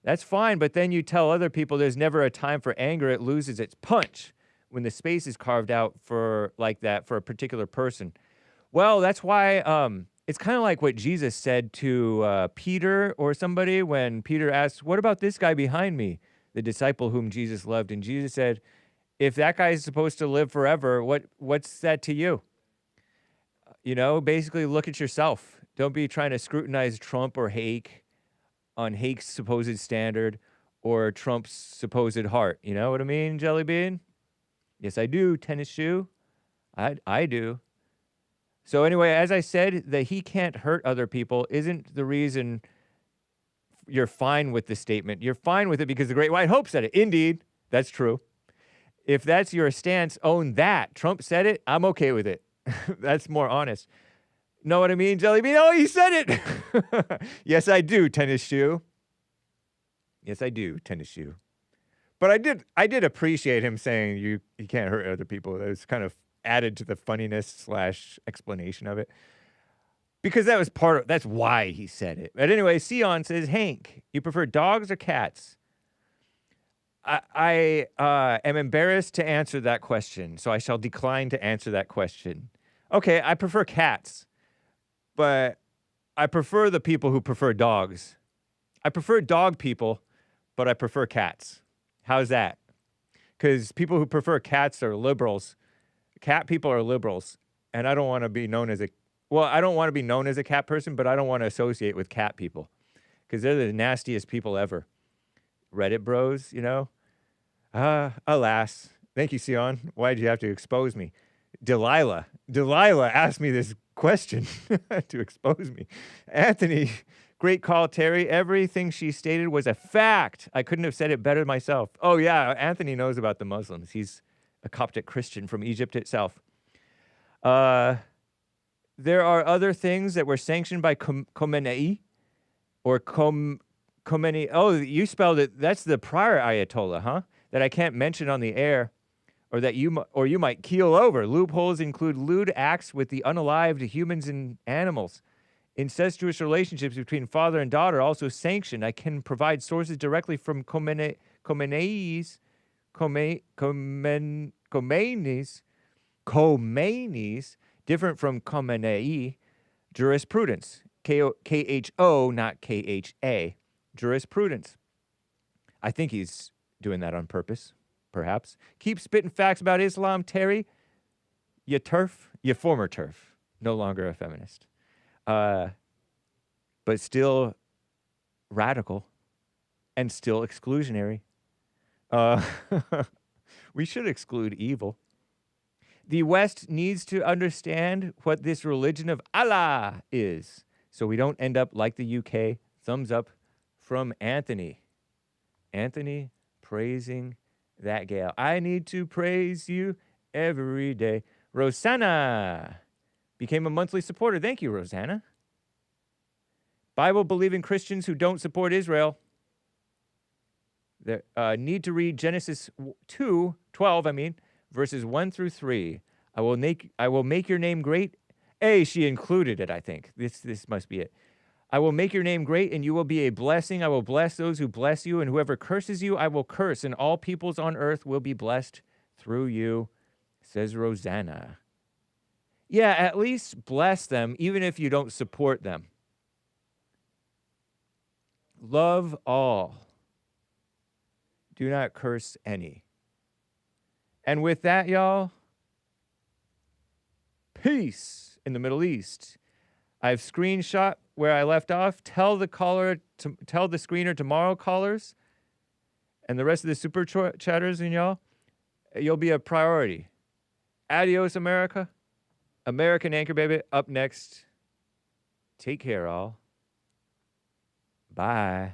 That's fine, but then you tell other people there's never a time for anger. It loses its punch when the space is carved out for like that for a particular person. Well, that's why it's kind of like what Jesus said to Peter or somebody when Peter asked, what about this guy behind me, the disciple whom Jesus loved? And Jesus said, if that guy is supposed to live forever, what's that to you? You know, basically look at yourself. Don't be trying to scrutinize Trump or Hake on Hake's supposed standard or Trump's supposed heart. You know what I mean, Jelly Bean? Yes, I do, tennis shoe. I do. So anyway, as I said, that he can't hurt other people isn't the reason you're fine with the statement. You're fine with it because the Great White Hope said it. Indeed, that's true. If that's your stance, own that. Trump said it, I'm okay with it. That's more honest. Know what I mean, Jelly Bean? Oh, he said it. Yes, I do, tennis shoe. Yes, I do, tennis shoe. But I did appreciate him saying you can't hurt other people. It was kind of added to the funniness / explanation of it. Because that was that's why he said it. But anyway, Sion says, Hank, you prefer dogs or cats? I am embarrassed to answer that question, so I shall decline to answer that question. Okay, I prefer cats, but I prefer the people who prefer dogs. I prefer dog people, but I prefer cats. How's that? Because people who prefer cats are liberals. Cat people are liberals, and I don't want to be known as I don't want to be known as a cat person, but I don't want to associate with cat people because they're the nastiest people ever. Reddit bros, you know? Alas. Thank you, Sion. Why did you have to expose me? Delilah asked me this question to expose me. Anthony, great call, Terry. Everything she stated was a fact. I couldn't have said it better myself. Oh, yeah, Anthony knows about the Muslims. He's a Coptic Christian from Egypt itself. There are other things that were sanctioned by Khomeini or Khomeini. Oh, you spelled it. That's the prior Ayatollah, huh? That I can't mention on the air, or that you might keel over. Loopholes include lewd acts with the unalived humans and animals. Incestuous relationships between father and daughter also sanctioned. I can provide sources directly from Khomeini's different from Khomeini jurisprudence. Kho, not Kha. Jurisprudence. I think he's doing that on purpose, perhaps. Keep spitting facts about Islam, Terry. You turf, you former turf, no longer a feminist. But still radical and still exclusionary. We should exclude evil. The West needs to understand what this religion of Allah is, so we don't end up like the UK. Thumbs up from Anthony. Anthony praising that gal. I need to praise you every day. Rosanna became a monthly supporter. Thank you, Rosanna. Bible-believing Christians who don't support Israel need to read Genesis 2:12, verses 1 through 3. I will make your name great. Hey, she included it, I think. This must be it. I will make your name great, and you will be a blessing. I will bless those who bless you, and whoever curses you, I will curse, and all peoples on earth will be blessed through you, says Rosanna. Yeah, at least bless them, even if you don't support them. Love all. Do not curse any. And with that, y'all, peace in the Middle East. I've screenshot where I left off. Tell the screener tomorrow, callers, and the rest of the super chatters and y'all, you'll be a priority. Adios, America. American Anchor Baby up next. Take care, all. Bye.